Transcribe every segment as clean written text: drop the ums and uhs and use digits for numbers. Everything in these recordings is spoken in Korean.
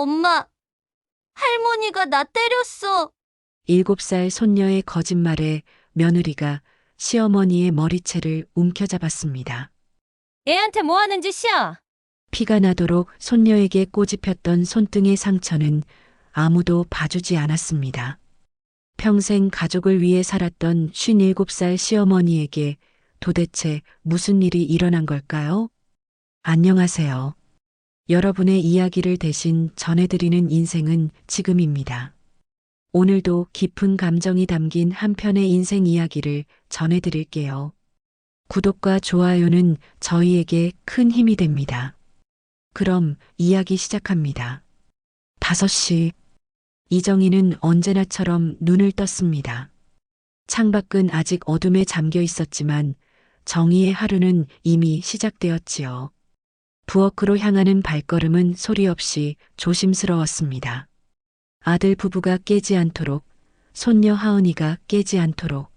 엄마, 할머니가 나 때렸어. 7살 손녀의 거짓말에 며느리가 시어머니의 머리채를 움켜잡았습니다. 애한테 뭐 하는 짓이야? 피가 나도록 손녀에게 꼬집혔던 손등의 상처는 아무도 봐주지 않았습니다. 평생 가족을 위해 살았던 57살 시어머니에게 도대체 무슨 일이 일어난 걸까요? 안녕하세요. 여러분의 이야기를 대신 전해드리는 인생은 지금입니다. 오늘도 깊은 감정이 담긴 한 편의 인생 이야기를 전해드릴게요. 구독과 좋아요는 저희에게 큰 힘이 됩니다. 그럼 이야기 시작합니다. 5시. 이정희는 언제나처럼 눈을 떴습니다. 창밖은 아직 어둠에 잠겨 있었지만 정희의 하루는 이미 시작되었지요. 부엌으로 향하는 발걸음은 소리 없이 조심스러웠습니다. 아들 부부가 깨지 않도록, 손녀 하은이가 깨지 않도록.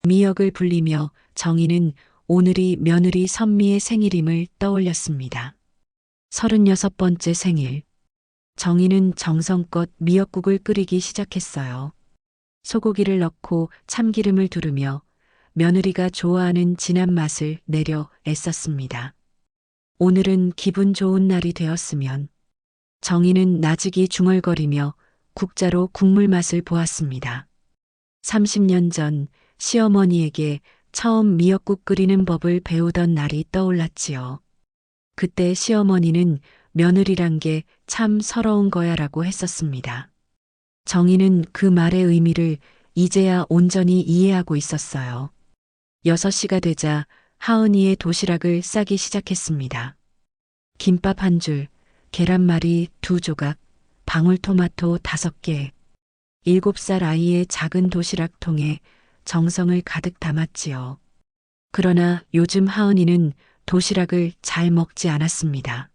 미역을 불리며 정희는 오늘이 며느리 선미의 생일임을 떠올렸습니다. 36번째 생일. 정희는 정성껏 미역국을 끓이기 시작했어요. 소고기를 넣고 참기름을 두르며 며느리가 좋아하는 진한 맛을 내려 애썼습니다. 오늘은 기분 좋은 날이 되었으면. 정희는 나직이 중얼거리며 국자로 국물 맛을 보았습니다. 30년 전 시어머니에게 처음 미역국 끓이는 법을 배우던 날이 떠올랐지요. 그때 시어머니는 며느리란 게 참 서러운 거야라고 했었습니다. 정희는 그 말의 의미를 이제야 온전히 이해하고 있었어요. 6시가 되자 하은이의 도시락을 싸기 시작했습니다. 김밥 1줄, 계란말이 2조각, 방울토마토 5개. 7살 아이의 작은 도시락통에 정성을 가득 담았지요. 그러나 요즘 하은이는 도시락을 잘 먹지 않았습니다.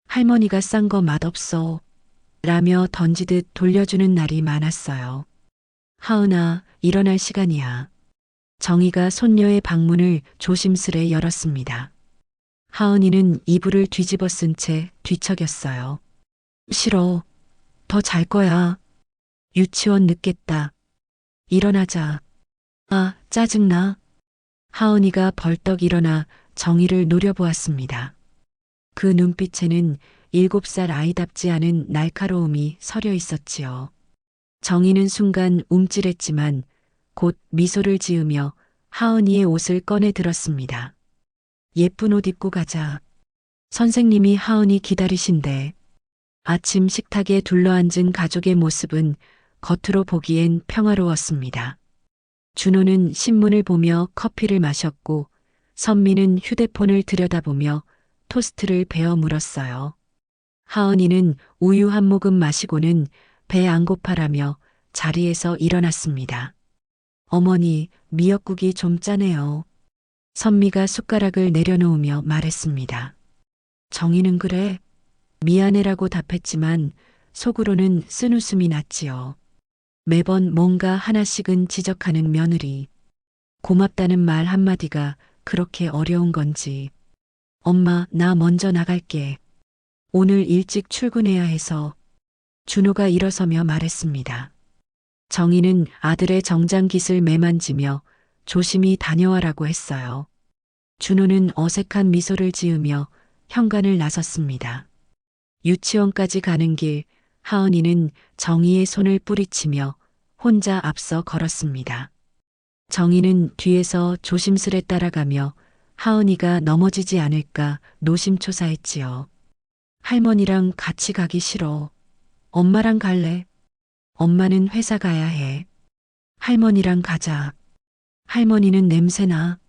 할머니가 싼 거 맛없어 라며 던지듯 돌려주는 날이 많았어요. 하은아, 일어날 시간이야. 정희가 손녀의 방문을 조심스레 열었습니다. 하은이는 이불을 뒤집어 쓴 채 뒤척였어요. 싫어. 더 잘 거야. 유치원 늦겠다. 일어나자. 아, 짜증나. 하은이가 벌떡 일어나 정희를 노려보았습니다. 그 눈빛에는 7살 아이답지 않은 날카로움이 서려 있었지요. 정희는 순간 움찔했지만 곧 미소를 지으며 하은이의 옷을 꺼내 들었습니다. 예쁜 옷 입고 가자. 선생님이 하은이 기다리신대. 아침 식탁에 둘러앉은 가족의 모습은 겉으로 보기엔 평화로웠습니다. 준호는 신문을 보며 커피를 마셨고 선미는 휴대폰을 들여다보며 토스트를 베어 물었어요. 하은이는 우유 한 모금 마시고는 배 안 고파라며 자리에서 일어났습니다. 어머니, 미역국이 좀 짜네요. 선미가 숟가락을 내려놓으며 말했습니다. 정희는 그래? 미안해라고 답했지만 속으로는 쓴웃음이 났지요. 매번 뭔가 하나씩은 지적하는 며느리. 고맙다는 말 한마디가 그렇게 어려운 건지. 엄마, 나 먼저 나갈게. 오늘 일찍 출근해야 해서. 준호가 일어서며 말했습니다. 정희는 아들의 정장깃을 매만지며 조심히 다녀와라고 했어요. 준호는 어색한 미소를 지으며 현관을 나섰습니다. 유치원까지 가는 길, 하은이는 정희의 손을 뿌리치며 혼자 앞서 걸었습니다. 정희는 뒤에서 조심스레 따라가며 하은이가 넘어지지 않을까 노심초사했지요. 할머니랑 같이 가기 싫어. 엄마랑 갈래? 엄마는 회사 가야 해. 할머니랑 가자. 할머니는 냄새나.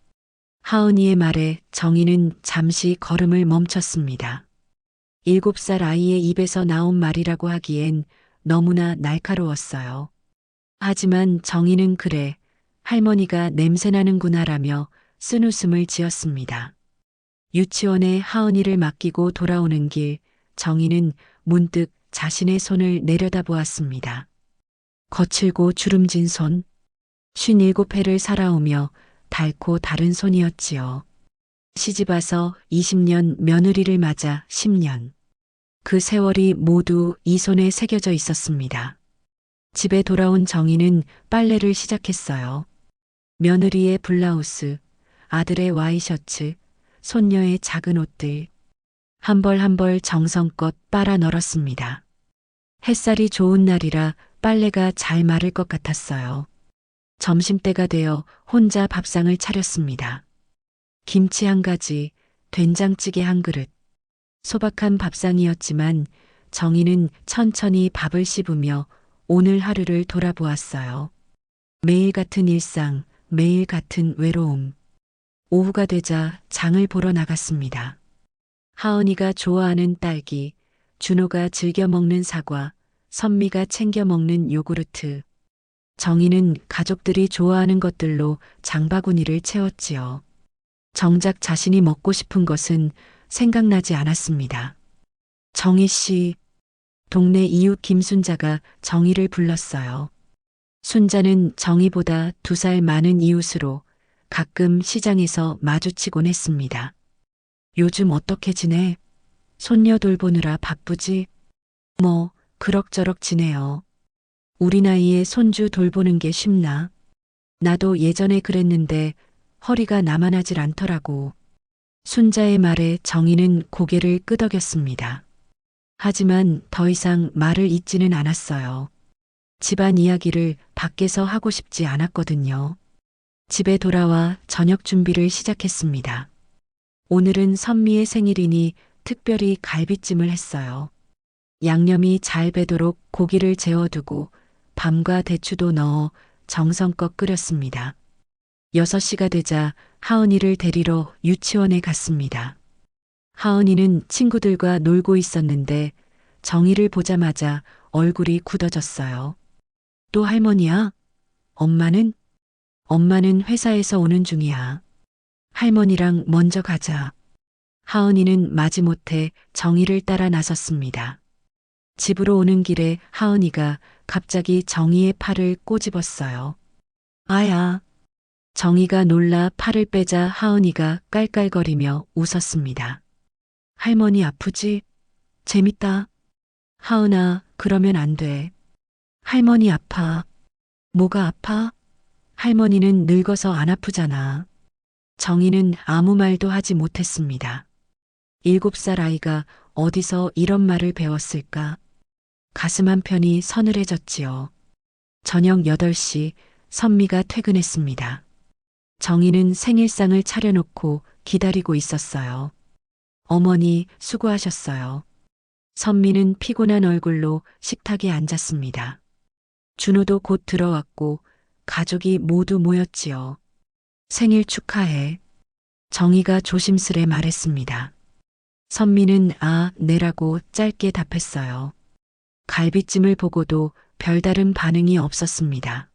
하은이의 말에 정희는 잠시 걸음을 멈췄습니다. 7살 아이의 입에서 나온 말이라고 하기엔 너무나 날카로웠어요. 하지만 정희는 그래, 할머니가 냄새나는구나라며 쓴웃음을 지었습니다. 유치원에 하은이를 맡기고 돌아오는 길, 정희는 문득 자신의 손을 내려다보았습니다. 거칠고 주름진 손, 57회를 살아오며 닳고 다른 손이었지요. 시집와서 20년 며느리를 맞아 10년. 그 세월이 모두 이 손에 새겨져 있었습니다. 집에 돌아온 정희는 빨래를 시작했어요. 며느리의 블라우스, 아들의 와이셔츠, 손녀의 작은 옷들, 한 벌 한 벌 정성껏 빨아 널었습니다. 햇살이 좋은 날이라 빨래가 잘 마를 것 같았어요. 점심때가 되어 혼자 밥상을 차렸습니다. 김치 한 가지, 된장찌개 한 그릇. 소박한 밥상이었지만 정희는 천천히 밥을 씹으며 오늘 하루를 돌아보았어요. 매일 같은 일상, 매일 같은 외로움. 오후가 되자 장을 보러 나갔습니다. 하은이가 좋아하는 딸기, 준호가 즐겨 먹는 사과, 선미가 챙겨 먹는 요구르트. 정희는 가족들이 좋아하는 것들로 장바구니를 채웠지요. 정작 자신이 먹고 싶은 것은 생각나지 않았습니다. 정희 씨, 동네 이웃 김순자가 정희를 불렀어요. 순자는 정희보다 2살 많은 이웃으로 가끔 시장에서 마주치곤 했습니다. 요즘 어떻게 지내? 손녀 돌보느라 바쁘지? 뭐, 그럭저럭 지내요. 우리 나이에 손주 돌보는 게 쉽나? 나도 예전에 그랬는데 허리가 나만하질 않더라고. 순자의 말에 정희는 고개를 끄덕였습니다. 하지만 더 이상 말을 잇지는 않았어요. 집안 이야기를 밖에서 하고 싶지 않았거든요. 집에 돌아와 저녁 준비를 시작했습니다. 오늘은 선미의 생일이니 특별히 갈비찜을 했어요. 양념이 잘 배도록 고기를 재워두고 밤과 대추도 넣어 정성껏 끓였습니다. 6시가 되자 하은이를 데리러 유치원에 갔습니다. 하은이는 친구들과 놀고 있었는데 정희를 보자마자 얼굴이 굳어졌어요. 또 할머니야? 엄마는? 엄마는 회사에서 오는 중이야. 할머니랑 먼저 가자. 하은이는 마지못해 정희를 따라 나섰습니다. 집으로 오는 길에 하은이가 갑자기 정희의 팔을 꼬집었어요. 아야. 정희가 놀라 팔을 빼자 하은이가 깔깔거리며 웃었습니다. 할머니 아프지? 재밌다. 하은아, 그러면 안 돼. 할머니 아파. 뭐가 아파? 할머니는 늙어서 안 아프잖아. 정희는 아무 말도 하지 못했습니다. 7살 아이가 어디서 이런 말을 배웠을까? 가슴 한편이 서늘해졌지요. 저녁 8시 선미가 퇴근했습니다. 정희는 생일상을 차려놓고 기다리고 있었어요. 어머니 수고하셨어요. 선미는 피곤한 얼굴로 식탁에 앉았습니다. 준호도 곧 들어왔고 가족이 모두 모였지요. 생일 축하해. 정희가 조심스레 말했습니다. 선미는 아, 네라고 짧게 답했어요. 갈비찜을 보고도 별다른 반응이 없었습니다.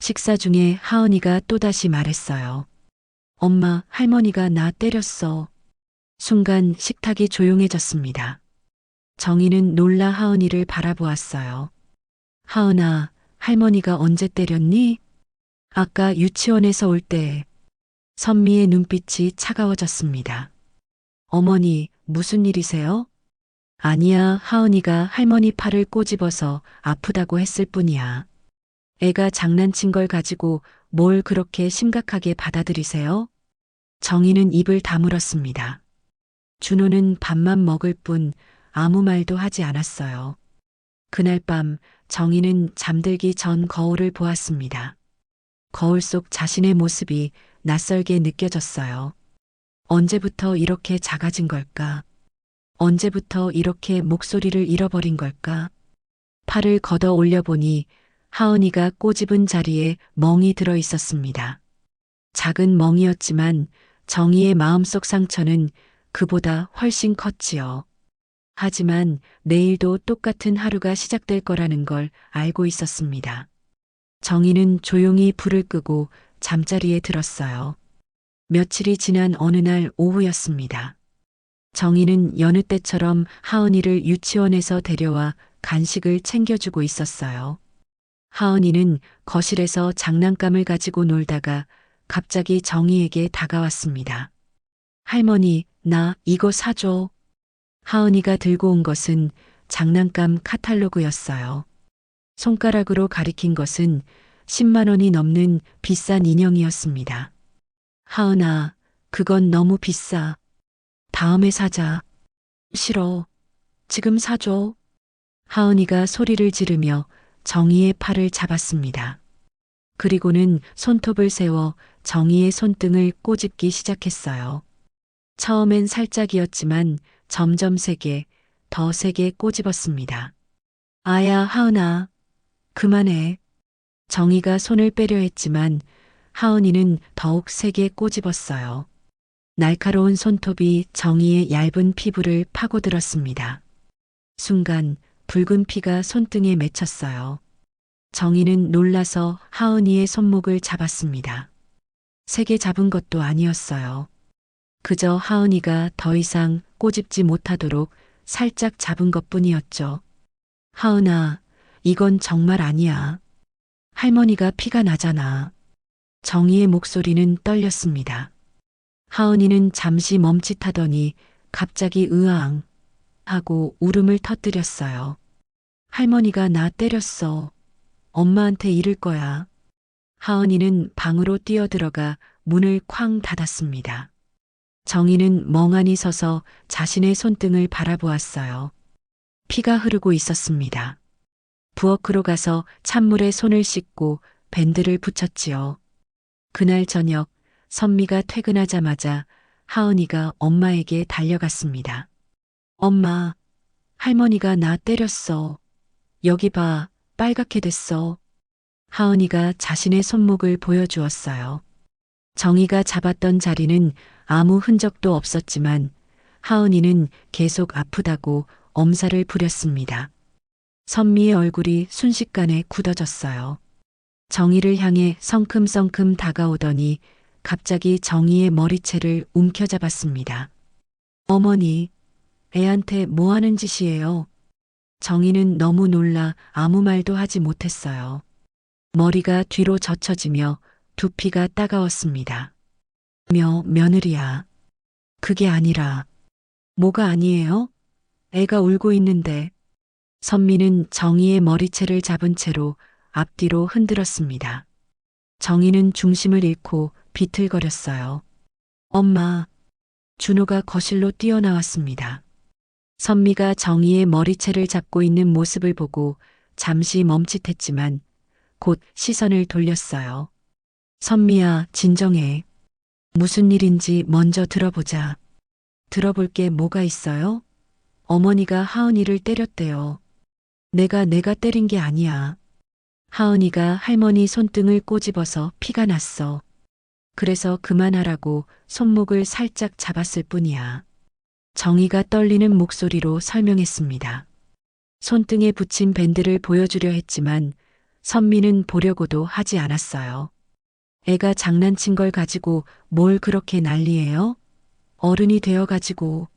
식사 중에 하은이가 또다시 말했어요. 엄마, 할머니가 나 때렸어. 순간 식탁이 조용해졌습니다. 정희는 놀라 하은이를 바라보았어요. 하은아, 할머니가 언제 때렸니? 아까 유치원에서 올 때. 선미의 눈빛이 차가워졌습니다. 어머니, 무슨 일이세요? 아니야, 하은이가 할머니 팔을 꼬집어서 아프다고 했을 뿐이야. 애가 장난친 걸 가지고 뭘 그렇게 심각하게 받아들이세요? 정희는 입을 다물었습니다. 준호는 밥만 먹을 뿐 아무 말도 하지 않았어요. 그날 밤 정희는 잠들기 전 거울을 보았습니다. 거울 속 자신의 모습이 낯설게 느껴졌어요. 언제부터 이렇게 작아진 걸까? 언제부터 이렇게 목소리를 잃어버린 걸까? 팔을 걷어 올려보니 하은이가 꼬집은 자리에 멍이 들어 있었습니다. 작은 멍이었지만 정희의 마음속 상처는 그보다 훨씬 컸지요. 하지만 내일도 똑같은 하루가 시작될 거라는 걸 알고 있었습니다. 정희는 조용히 불을 끄고 잠자리에 들었어요. 며칠이 지난 어느 날 오후였습니다. 정희는 여느 때처럼 하은이를 유치원에서 데려와 간식을 챙겨주고 있었어요. 하은이는 거실에서 장난감을 가지고 놀다가 갑자기 정희에게 다가왔습니다. 할머니, 나 이거 사줘. 하은이가 들고 온 것은 장난감 카탈로그였어요. 손가락으로 가리킨 것은 10만 원이 넘는 비싼 인형이었습니다. 하은아, 그건 너무 비싸. 다음에 사자. 싫어. 지금 사줘. 하은이가 소리를 지르며 정희의 팔을 잡았습니다. 그리고는 손톱을 세워 정희의 손등을 꼬집기 시작했어요. 처음엔 살짝이었지만 점점 세게, 더 세게 꼬집었습니다. 아야, 하은아. 그만해. 정희가 손을 빼려 했지만 하은이는 더욱 세게 꼬집었어요. 날카로운 손톱이 정희의 얇은 피부를 파고들었습니다. 순간 붉은 피가 손등에 맺혔어요. 정희는 놀라서 하은이의 손목을 잡았습니다. 세게 잡은 것도 아니었어요. 그저 하은이가 더 이상 꼬집지 못하도록 살짝 잡은 것뿐이었죠. 하은아, 이건 정말 아니야. 할머니가 피가 나잖아. 정희의 목소리는 떨렸습니다. 하은이는 잠시 멈칫하더니 갑자기 으앙 하고 울음을 터뜨렸어요. 할머니가 나 때렸어. 엄마한테 이를 거야. 하은이는 방으로 뛰어들어가 문을 쾅 닫았습니다. 정희는 멍하니 서서 자신의 손등을 바라보았어요. 피가 흐르고 있었습니다. 부엌으로 가서 찬물에 손을 씻고 밴드를 붙였지요. 그날 저녁 선미가 퇴근하자마자 하은이가 엄마에게 달려갔습니다. 엄마, 할머니가 나 때렸어. 여기 봐, 빨갛게 됐어. 하은이가 자신의 손목을 보여주었어요. 정희가 잡았던 자리는 아무 흔적도 없었지만 하은이는 계속 아프다고 엄살을 부렸습니다. 선미의 얼굴이 순식간에 굳어졌어요. 정희를 향해 성큼성큼 다가오더니 갑자기 정희의 머리채를 움켜잡았습니다. 어머니, 애한테 뭐 하는 짓이에요? 정희는 너무 놀라 아무 말도 하지 못했어요. 머리가 뒤로 젖혀지며 두피가 따가웠습니다. 며느리야. 그게 아니라. 뭐가 아니에요? 애가 울고 있는데. 선미는 정희의 머리채를 잡은 채로 앞뒤로 흔들었습니다. 정희는 중심을 잃고 비틀거렸어요. 엄마. 준호가 거실로 뛰어나왔습니다. 선미가 정희의 머리채를 잡고 있는 모습을 보고 잠시 멈칫했지만 곧 시선을 돌렸어요. 선미야, 진정해. 무슨 일인지 먼저 들어보자. 들어볼 게 뭐가 있어요? 어머니가 하은이를 때렸대요. 내가 때린 게 아니야. 하은이가 할머니 손등을 꼬집어서 피가 났어. 그래서 그만하라고 손목을 살짝 잡았을 뿐이야. 정희가 떨리는 목소리로 설명했습니다. 손등에 붙인 밴드를 보여주려 했지만 선미는 보려고도 하지 않았어요. 애가 장난친 걸 가지고 뭘 그렇게 난리예요? 어른이 되어가지고.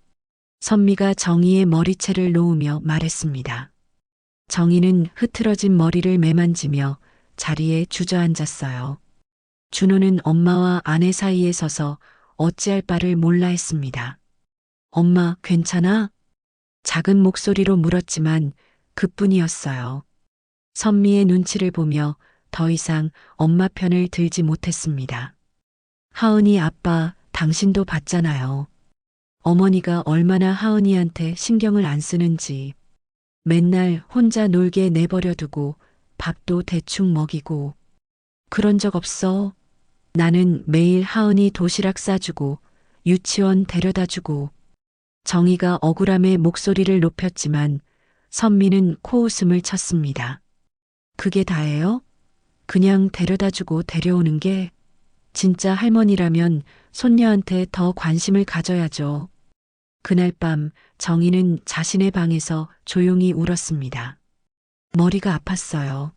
선미가 정희의 머리채를 놓으며 말했습니다. 정희는 흐트러진 머리를 매만지며 자리에 주저앉았어요. 준호는 엄마와 아내 사이에 서서 어찌할 바를 몰라 했습니다. 엄마, 괜찮아? 작은 목소리로 물었지만 그뿐이었어요. 선미의 눈치를 보며 더 이상 엄마 편을 들지 못했습니다. 하은이 아빠, 당신도 봤잖아요. 어머니가 얼마나 하은이한테 신경을 안 쓰는지. 맨날 혼자 놀게 내버려 두고 밥도 대충 먹이고. 그런 적 없어. 나는 매일 하은이 도시락 싸주고 유치원 데려다주고. 정희가 억울함에 목소리를 높였지만 선미는 코웃음을 쳤습니다. 그게 다예요? 그냥 데려다주고 데려오는 게? 진짜 할머니라면 손녀한테 더 관심을 가져야죠. 그날 밤 정희는 자신의 방에서 조용히 울었습니다. 머리가 아팠어요.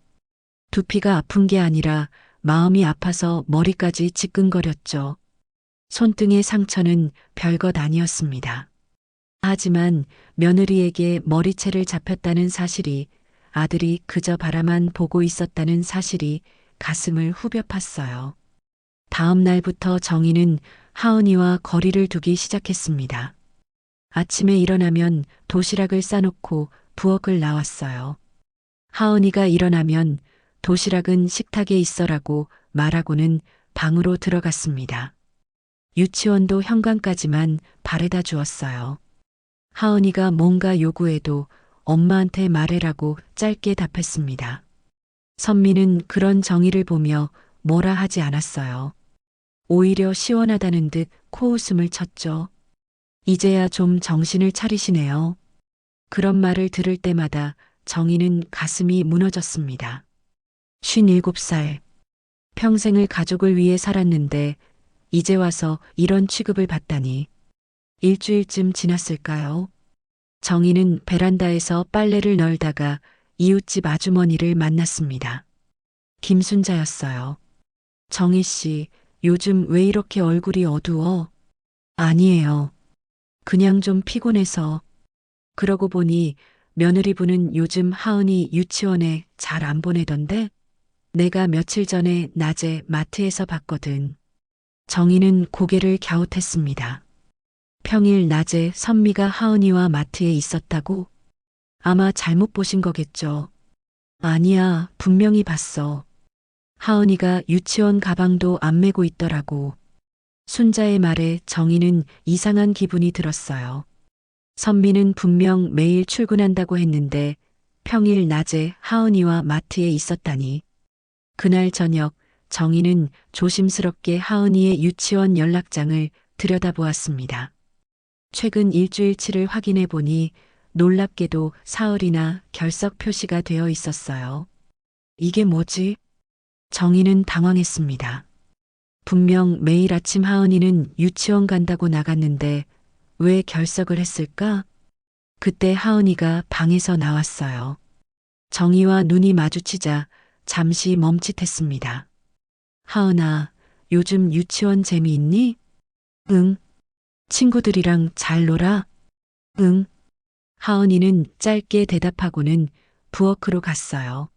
두피가 아픈 게 아니라 마음이 아파서 머리까지 지끈거렸죠. 손등의 상처는 별것 아니었습니다. 하지만 며느리에게 머리채를 잡혔다는 사실이, 아들이 그저 바라만 보고 있었다는 사실이 가슴을 후벼 팠어요. 다음 날부터 정희는 하은이와 거리를 두기 시작했습니다. 아침에 일어나면 도시락을 싸놓고 부엌을 나왔어요. 하은이가 일어나면 도시락은 식탁에 있어라고 말하고는 방으로 들어갔습니다. 유치원도 현관까지만 바래다 주었어요. 하은이가 뭔가 요구해도 엄마한테 말해라고 짧게 답했습니다. 선미는 그런 정의를 보며 뭐라 하지 않았어요. 오히려 시원하다는 듯 코웃음을 쳤죠. 이제야 좀 정신을 차리시네요. 그런 말을 들을 때마다 정희는 가슴이 무너졌습니다. 57살. 평생을 가족을 위해 살았는데 이제 와서 이런 취급을 받다니. 일주일쯤 지났을까요? 정희는 베란다에서 빨래를 널다가 이웃집 아주머니를 만났습니다. 김순자였어요. 정희 씨, 요즘 왜 이렇게 얼굴이 어두워? 아니에요. 그냥 좀 피곤해서. 그러고 보니 며느리분은 요즘 하은이 유치원에 잘 안 보내던데? 내가 며칠 전에 낮에 마트에서 봤거든. 정희는 고개를 갸웃했습니다. 평일 낮에 선미가 하은이와 마트에 있었다고? 아마 잘못 보신 거겠죠. 아니야, 분명히 봤어. 하은이가 유치원 가방도 안 메고 있더라고. 순자의 말에 정희는 이상한 기분이 들었어요. 선미는 분명 매일 출근한다고 했는데 평일 낮에 하은이와 마트에 있었다니. 그날 저녁 정희는 조심스럽게 하은이의 유치원 연락장을 들여다보았습니다. 최근 일주일치를 확인해 보니 놀랍게도 사흘이나 결석 표시가 되어 있었어요. 이게 뭐지? 정희는 당황했습니다. 분명 매일 아침 하은이는 유치원 간다고 나갔는데 왜 결석을 했을까? 그때 하은이가 방에서 나왔어요. 정희와 눈이 마주치자 잠시 멈칫했습니다. 하은아, 요즘 유치원 재미있니? 응. 친구들이랑 잘 놀아? 응. 하은이는 짧게 대답하고는 부엌으로 갔어요.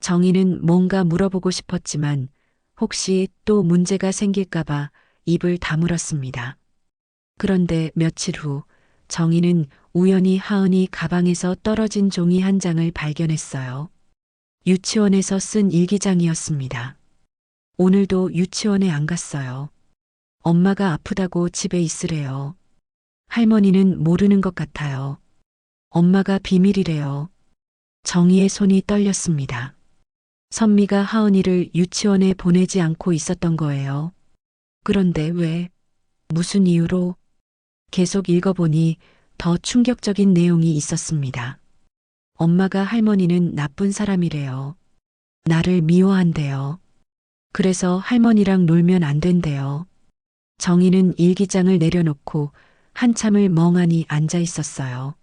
정희는 뭔가 물어보고 싶었지만 혹시 또 문제가 생길까봐 입을 다물었습니다. 그런데 며칠 후 정희는 우연히 하은이 가방에서 떨어진 종이 한 장을 발견했어요. 유치원에서 쓴 일기장이었습니다. 오늘도 유치원에 안 갔어요. 엄마가 아프다고 집에 있으래요. 할머니는 모르는 것 같아요. 엄마가 비밀이래요. 정희의 손이 떨렸습니다. 선미가 하은이를 유치원에 보내지 않고 있었던 거예요. 그런데 왜? 무슨 이유로? 계속 읽어보니 더 충격적인 내용이 있었습니다. 엄마가 할머니는 나쁜 사람이래요. 나를 미워한대요. 그래서 할머니랑 놀면 안 된대요. 정희는 일기장을 내려놓고 한참을 멍하니 앉아 있었어요.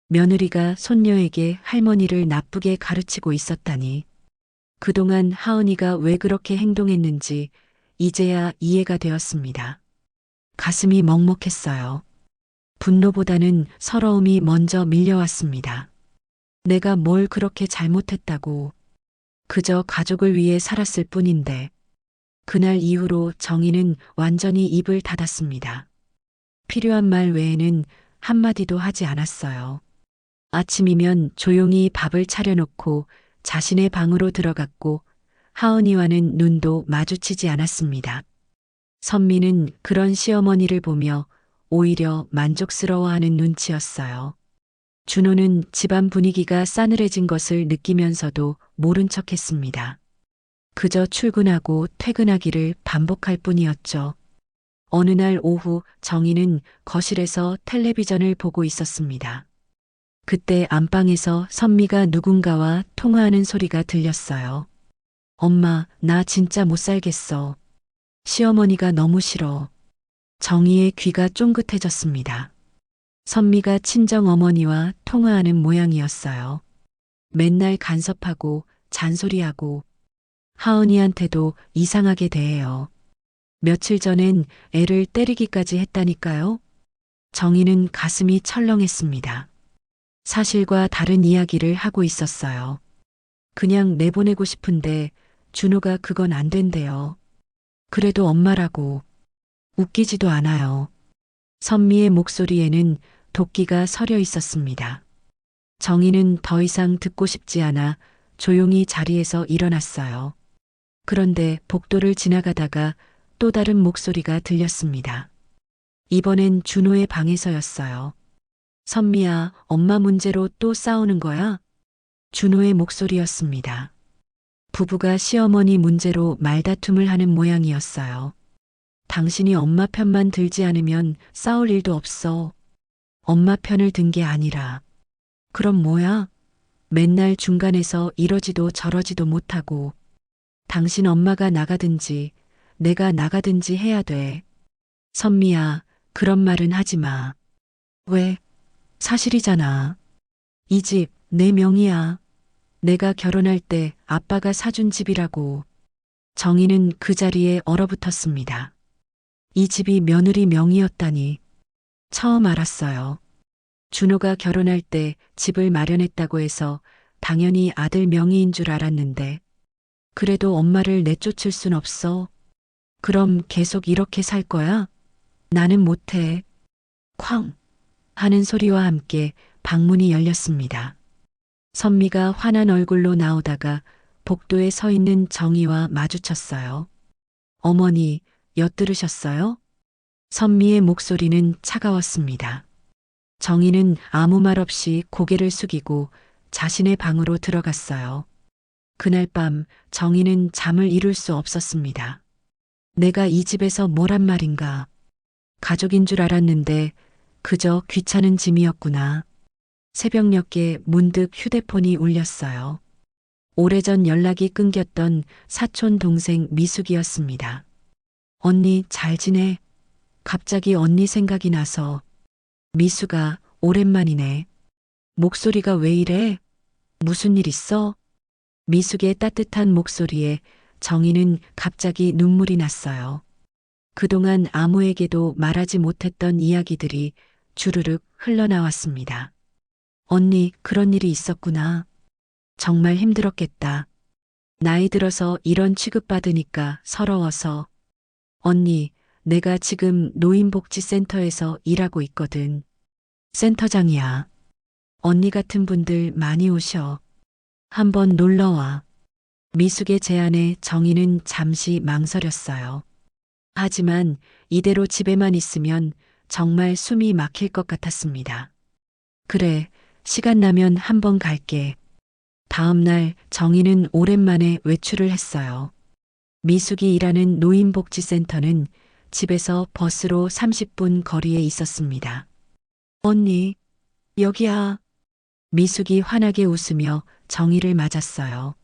며느리가 손녀에게 할머니를 나쁘게 가르치고 있었다니. 그동안 하은이가 왜 그렇게 행동했는지 이제야 이해가 되었습니다. 가슴이 먹먹했어요. 분노보다는 서러움이 먼저 밀려왔습니다. 내가 뭘 그렇게 잘못했다고. 그저 가족을 위해 살았을 뿐인데. 그날 이후로 정희는 완전히 입을 닫았습니다. 필요한 말 외에는 한마디도 하지 않았어요. 아침이면 조용히 밥을 차려놓고 자신의 방으로 들어갔고 하은이와는 눈도 마주치지 않았습니다. 선미는 그런 시어머니를 보며 오히려 만족스러워하는 눈치였어요. 준호는 집안 분위기가 싸늘해진 것을 느끼면서도 모른 척했습니다. 그저 출근하고 퇴근하기를 반복할 뿐이었죠. 어느 날 오후 정희는 거실에서 텔레비전을 보고 있었습니다. 그때 안방에서 선미가 누군가와 통화하는 소리가 들렸어요. 엄마, 나 진짜 못 살겠어. 시어머니가 너무 싫어. 정희의 귀가 쫑긋해졌습니다. 선미가 친정어머니와 통화하는 모양이었어요. 맨날 간섭하고 잔소리하고 하은이한테도 이상하게 대해요. 며칠 전엔 애를 때리기까지 했다니까요. 정희는 가슴이 철렁했습니다. 사실과 다른 이야기를 하고 있었어요. 그냥 내보내고 싶은데 준호가 그건 안 된대요. 그래도 엄마라고. 웃기지도 않아요. 선미의 목소리에는 도끼가 서려 있었습니다. 정희는 더 이상 듣고 싶지 않아 조용히 자리에서 일어났어요. 그런데 복도를 지나가다가 또 다른 목소리가 들렸습니다. 이번엔 준호의 방에서였어요. 선미야, 엄마 문제로 또 싸우는 거야? 준호의 목소리였습니다. 부부가 시어머니 문제로 말다툼을 하는 모양이었어요. 당신이 엄마 편만 들지 않으면 싸울 일도 없어. 엄마 편을 든 게 아니라. 그럼 뭐야? 맨날 중간에서 이러지도 저러지도 못하고. 당신 엄마가 나가든지 내가 나가든지 해야 돼. 선미야, 그런 말은 하지 마. 왜? 사실이잖아. 이 집 내 명의야. 내가 결혼할 때 아빠가 사준 집이라고. 정희는 그 자리에 얼어붙었습니다. 이 집이 며느리 명의였다니. 처음 알았어요. 준호가 결혼할 때 집을 마련했다고 해서 당연히 아들 명의인 줄 알았는데. 그래도 엄마를 내쫓을 순 없어. 그럼 계속 이렇게 살 거야? 나는 못해. 쾅! 하는 소리와 함께 방문이 열렸습니다. 선미가 환한 얼굴로 나오다가 복도에 서 있는 정희와 마주쳤어요. 어머니, 엿들으셨어요? 선미의 목소리는 차가웠습니다. 정희는 아무 말 없이 고개를 숙이고 자신의 방으로 들어갔어요. 그날 밤 정희는 잠을 이룰 수 없었습니다. 내가 이 집에서 뭐란 말인가. 가족인 줄 알았는데 그저 귀찮은 짐이었구나. 새벽녘에 문득 휴대폰이 울렸어요. 오래전 연락이 끊겼던 사촌 동생 미숙이었습니다. 언니 잘 지내? 갑자기 언니 생각이 나서. 미숙아, 오랜만이네. 목소리가 왜 이래? 무슨 일 있어? 미숙의 따뜻한 목소리에 정희는 갑자기 눈물이 났어요. 그동안 아무에게도 말하지 못했던 이야기들이 주르륵 흘러나왔습니다. 언니, 그런 일이 있었구나. 정말 힘들었겠다. 나이 들어서 이런 취급받으니까 서러워서. 언니, 내가 지금 노인복지센터에서 일하고 있거든. 센터장이야. 언니 같은 분들 많이 오셔. 한번 놀러와. 미숙의 제안에 정희는 잠시 망설였어요. 하지만 이대로 집에만 있으면 정말 숨이 막힐 것 같았습니다. 그래, 시간 나면 한번 갈게. 다음 날 정희는 오랜만에 외출을 했어요. 미숙이 일하는 노인복지센터는 집에서 버스로 30분 거리에 있었습니다. 언니, 여기야. 미숙이 환하게 웃으며 정희를 맞았어요.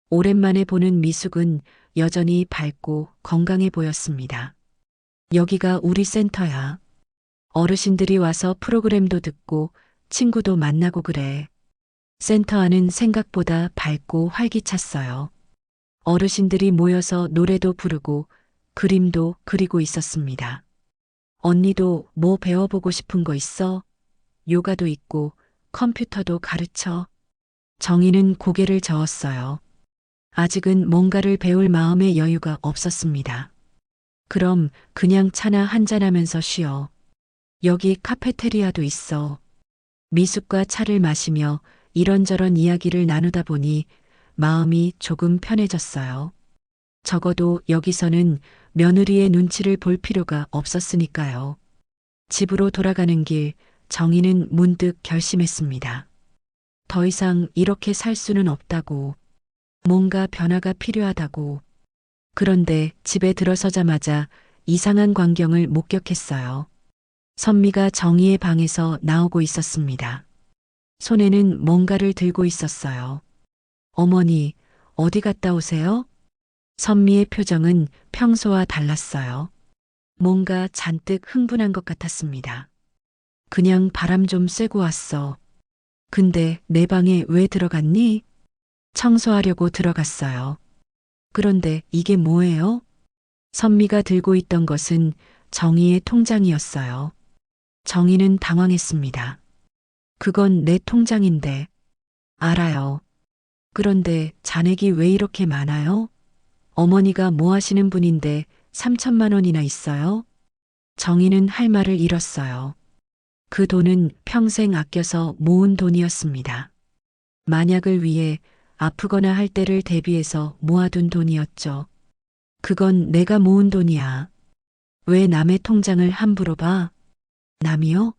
오랜만에 보는 미숙은 여전히 밝고 건강해 보였습니다. 여기가 우리 센터야. 어르신들이 와서 프로그램도 듣고 친구도 만나고 그래. 센터 안은 생각보다 밝고 활기찼어요. 어르신들이 모여서 노래도 부르고 그림도 그리고 있었습니다. 언니도 뭐 배워보고 싶은 거 있어? 요가도 있고 컴퓨터도 가르쳐. 정희는 고개를 저었어요. 아직은 뭔가를 배울 마음의 여유가 없었습니다. 그럼 그냥 차나 한잔하면서 쉬어. 여기 카페테리아도 있어. 미숙과 차를 마시며 이런저런 이야기를 나누다 보니 마음이 조금 편해졌어요. 적어도 여기서는 며느리의 눈치를 볼 필요가 없었으니까요. 집으로 돌아가는 길 정희는 문득 결심했습니다. 더 이상 이렇게 살 수는 없다고. 뭔가 변화가 필요하다고. 그런데 집에 들어서자마자 이상한 광경을 목격했어요. 선미가 정희의 방에서 나오고 있었습니다. 손에는 뭔가를 들고 있었어요. 어머니, 어디 갔다 오세요? 선미의 표정은 평소와 달랐어요. 뭔가 잔뜩 흥분한 것 같았습니다. 그냥 바람 좀 쐬고 왔어. 근데 내 방에 왜 들어갔니? 청소하려고 들어갔어요. 그런데 이게 뭐예요? 선미가 들고 있던 것은 정희의 통장이었어요. 정희는 당황했습니다. 그건 내 통장인데. 알아요. 그런데 잔액이 왜 이렇게 많아요? 어머니가 뭐 하시는 분인데 3천만 원이나 있어요? 정희는 할 말을 잃었어요. 그 돈은 평생 아껴서 모은 돈이었습니다. 만약을 위해 아프거나 할 때를 대비해서 모아둔 돈이었죠. 그건 내가 모은 돈이야. 왜 남의 통장을 함부로 봐? 남이요?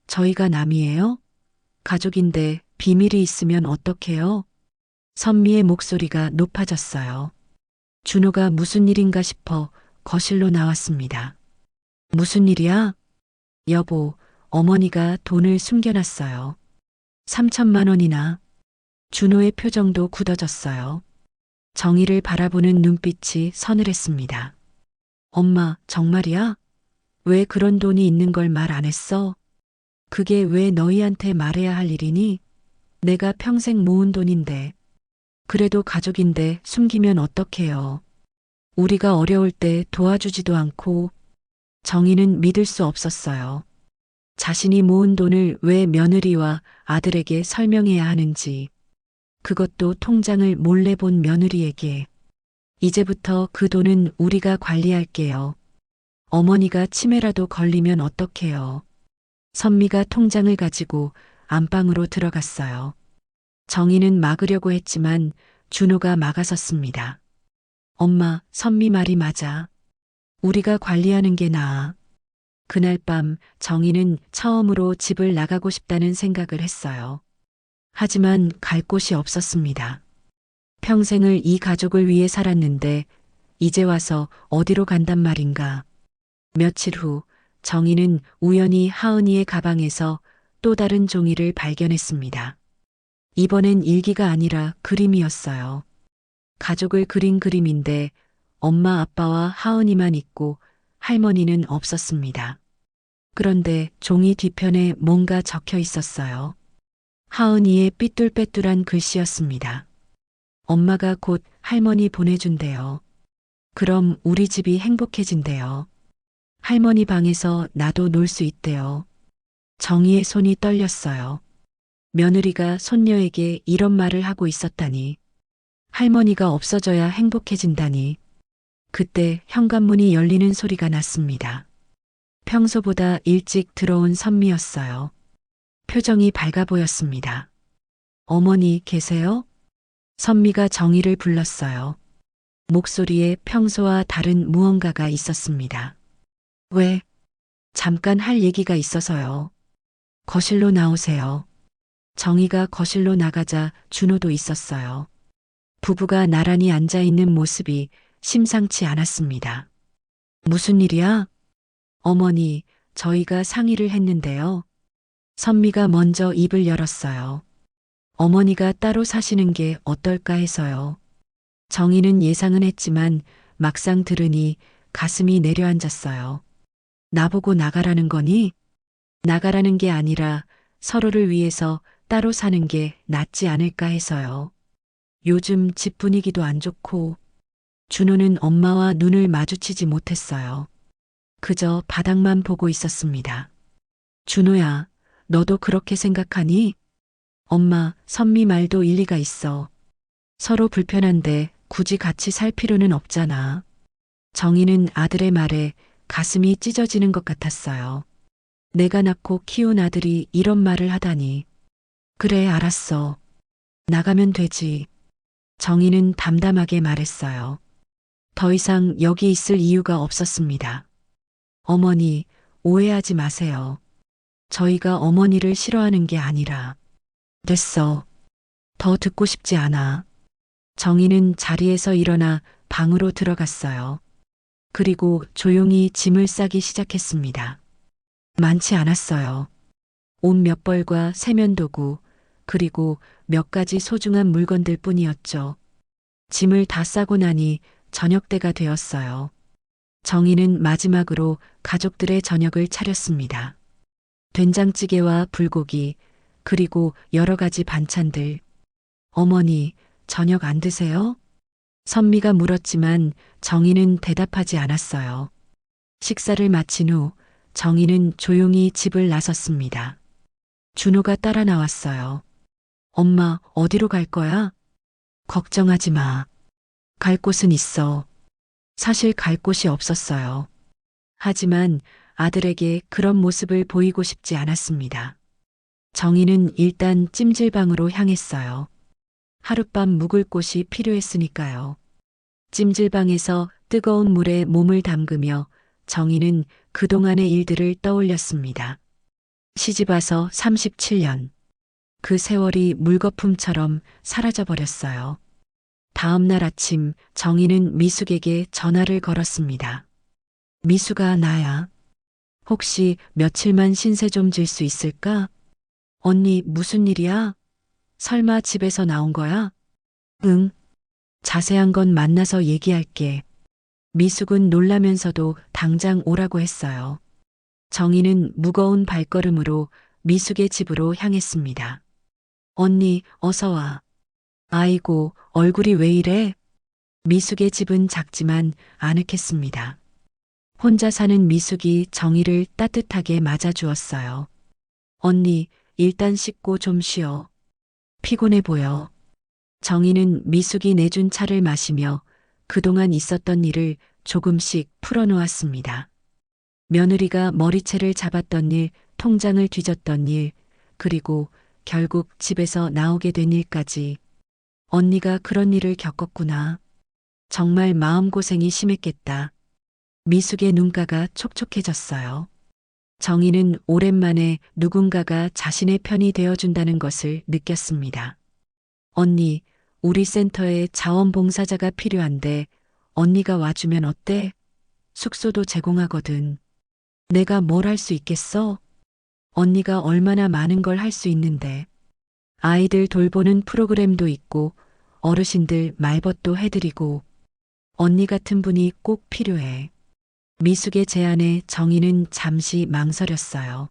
저희가 남이에요? 가족인데 비밀이 있으면 어떡해요? 선미의 목소리가 높아졌어요. 준호가 무슨 일인가 싶어 거실로 나왔습니다. 무슨 일이야? 여보, 어머니가 돈을 숨겨놨어요. 3천만 원이나. 준호의 표정도 굳어졌어요. 정희를 바라보는 눈빛이 서늘했습니다. 엄마, 정말이야? 왜 그런 돈이 있는 걸 말 안 했어? 그게 왜 너희한테 말해야 할 일이니? 내가 평생 모은 돈인데. 그래도 가족인데 숨기면 어떡해요. 우리가 어려울 때 도와주지도 않고. 정희는 믿을 수 없었어요. 자신이 모은 돈을 왜 며느리와 아들에게 설명해야 하는지. 그것도 통장을 몰래 본 며느리에게. 이제부터 그 돈은 우리가 관리할게요. 어머니가 치매라도 걸리면 어떡해요. 선미가 통장을 가지고 안방으로 들어갔어요. 정희는 막으려고 했지만 준호가 막아섰습니다. 엄마, 선미 말이 맞아. 우리가 관리하는 게 나아. 그날 밤 정희는 처음으로 집을 나가고 싶다는 생각을 했어요. 하지만 갈 곳이 없었습니다. 평생을 이 가족을 위해 살았는데 이제 와서 어디로 간단 말인가. 며칠 후 정희는 우연히 하은이의 가방에서 또 다른 종이를 발견했습니다. 이번엔 일기가 아니라 그림이었어요. 가족을 그린 그림인데 엄마 아빠와 하은이만 있고 할머니는 없었습니다. 그런데 종이 뒤편에 뭔가 적혀 있었어요. 하은이의 삐뚤빼뚤한 글씨였습니다. 엄마가 곧 할머니 보내준대요. 그럼 우리 집이 행복해진대요. 할머니 방에서 나도 놀 수 있대요. 정희의 손이 떨렸어요. 며느리가 손녀에게 이런 말을 하고 있었다니. 할머니가 없어져야 행복해진다니. 그때 현관문이 열리는 소리가 났습니다. 평소보다 일찍 들어온 선미였어요. 표정이 밝아 보였습니다. 어머니 계세요? 선미가 정희를 불렀어요. 목소리에 평소와 다른 무언가가 있었습니다. 왜? 잠깐 할 얘기가 있어서요. 거실로 나오세요. 정희가 거실로 나가자 준호도 있었어요. 부부가 나란히 앉아 있는 모습이 심상치 않았습니다. 무슨 일이야? 어머니, 저희가 상의를 했는데요. 선미가 먼저 입을 열었어요. 어머니가 따로 사시는 게 어떨까 해서요. 정희는 예상은 했지만 막상 들으니 가슴이 내려앉았어요. 나보고 나가라는 거니? 나가라는 게 아니라 서로를 위해서 따로 사는 게 낫지 않을까 해서요. 요즘 집 분위기도 안 좋고. 준호는 엄마와 눈을 마주치지 못했어요. 그저 바닥만 보고 있었습니다. 준호야, 너도 그렇게 생각하니? 엄마, 선미 말도 일리가 있어. 서로 불편한데 굳이 같이 살 필요는 없잖아. 정희는 아들의 말에 가슴이 찢어지는 것 같았어요. 내가 낳고 키운 아들이 이런 말을 하다니. 그래, 알았어. 나가면 되지. 정희는 담담하게 말했어요. 더 이상 여기 있을 이유가 없었습니다. 어머니, 오해하지 마세요. 저희가 어머니를 싫어하는 게 아니라. 됐어. 더 듣고 싶지 않아. 정희는 자리에서 일어나 방으로 들어갔어요. 그리고 조용히 짐을 싸기 시작했습니다. 많지 않았어요. 옷 몇 벌과 세면도구, 그리고 몇 가지 소중한 물건들 뿐이었죠. 짐을 다 싸고 나니 저녁 때가 되었어요. 정희는 마지막으로 가족들의 저녁을 차렸습니다. 된장찌개와 불고기, 그리고 여러 가지 반찬들. 어머니, 저녁 안 드세요? 선미가 물었지만 정희는 대답하지 않았어요. 식사를 마친 후 정희는 조용히 집을 나섰습니다. 준호가 따라 나왔어요. 엄마, 어디로 갈 거야? 걱정하지 마. 갈 곳은 있어. 사실 갈 곳이 없었어요. 하지만 아들에게 그런 모습을 보이고 싶지 않았습니다. 정희는 일단 찜질방으로 향했어요. 하룻밤 묵을 곳이 필요했으니까요. 찜질방에서 뜨거운 물에 몸을 담그며 정희는 그동안의 일들을 떠올렸습니다. 시집와서 37년. 그 세월이 물거품처럼 사라져버렸어요. 다음 날 아침 정희는 미숙에게 전화를 걸었습니다. 미숙아, 나야. 혹시 며칠만 신세 좀 질 수 있을까? 언니, 무슨 일이야? 설마 집에서 나온 거야? 응. 자세한 건 만나서 얘기할게. 미숙은 놀라면서도 당장 오라고 했어요. 정희는 무거운 발걸음으로 미숙의 집으로 향했습니다. 언니, 어서 와. 아이고, 얼굴이 왜 이래? 미숙의 집은 작지만 아늑했습니다. 혼자 사는 미숙이 정희를 따뜻하게 맞아주었어요. 언니, 일단 씻고 좀 쉬어. 피곤해 보여. 정희는 미숙이 내준 차를 마시며 그동안 있었던 일을 조금씩 풀어놓았습니다. 며느리가 머리채를 잡았던 일, 통장을 뒤졌던 일, 그리고 결국 집에서 나오게 된 일까지. 언니가 그런 일을 겪었구나. 정말 마음고생이 심했겠다. 미숙의 눈가가 촉촉해졌어요. 정희는 오랜만에 누군가가 자신의 편이 되어준다는 것을 느꼈습니다. 언니, 우리 센터에 자원봉사자가 필요한데 언니가 와주면 어때? 숙소도 제공하거든. 내가 뭘 할 수 있겠어? 언니가 얼마나 많은 걸 할 수 있는데. 아이들 돌보는 프로그램도 있고 어르신들 말벗도 해드리고 언니 같은 분이 꼭 필요해. 미숙의 제안에 정희는 잠시 망설였어요.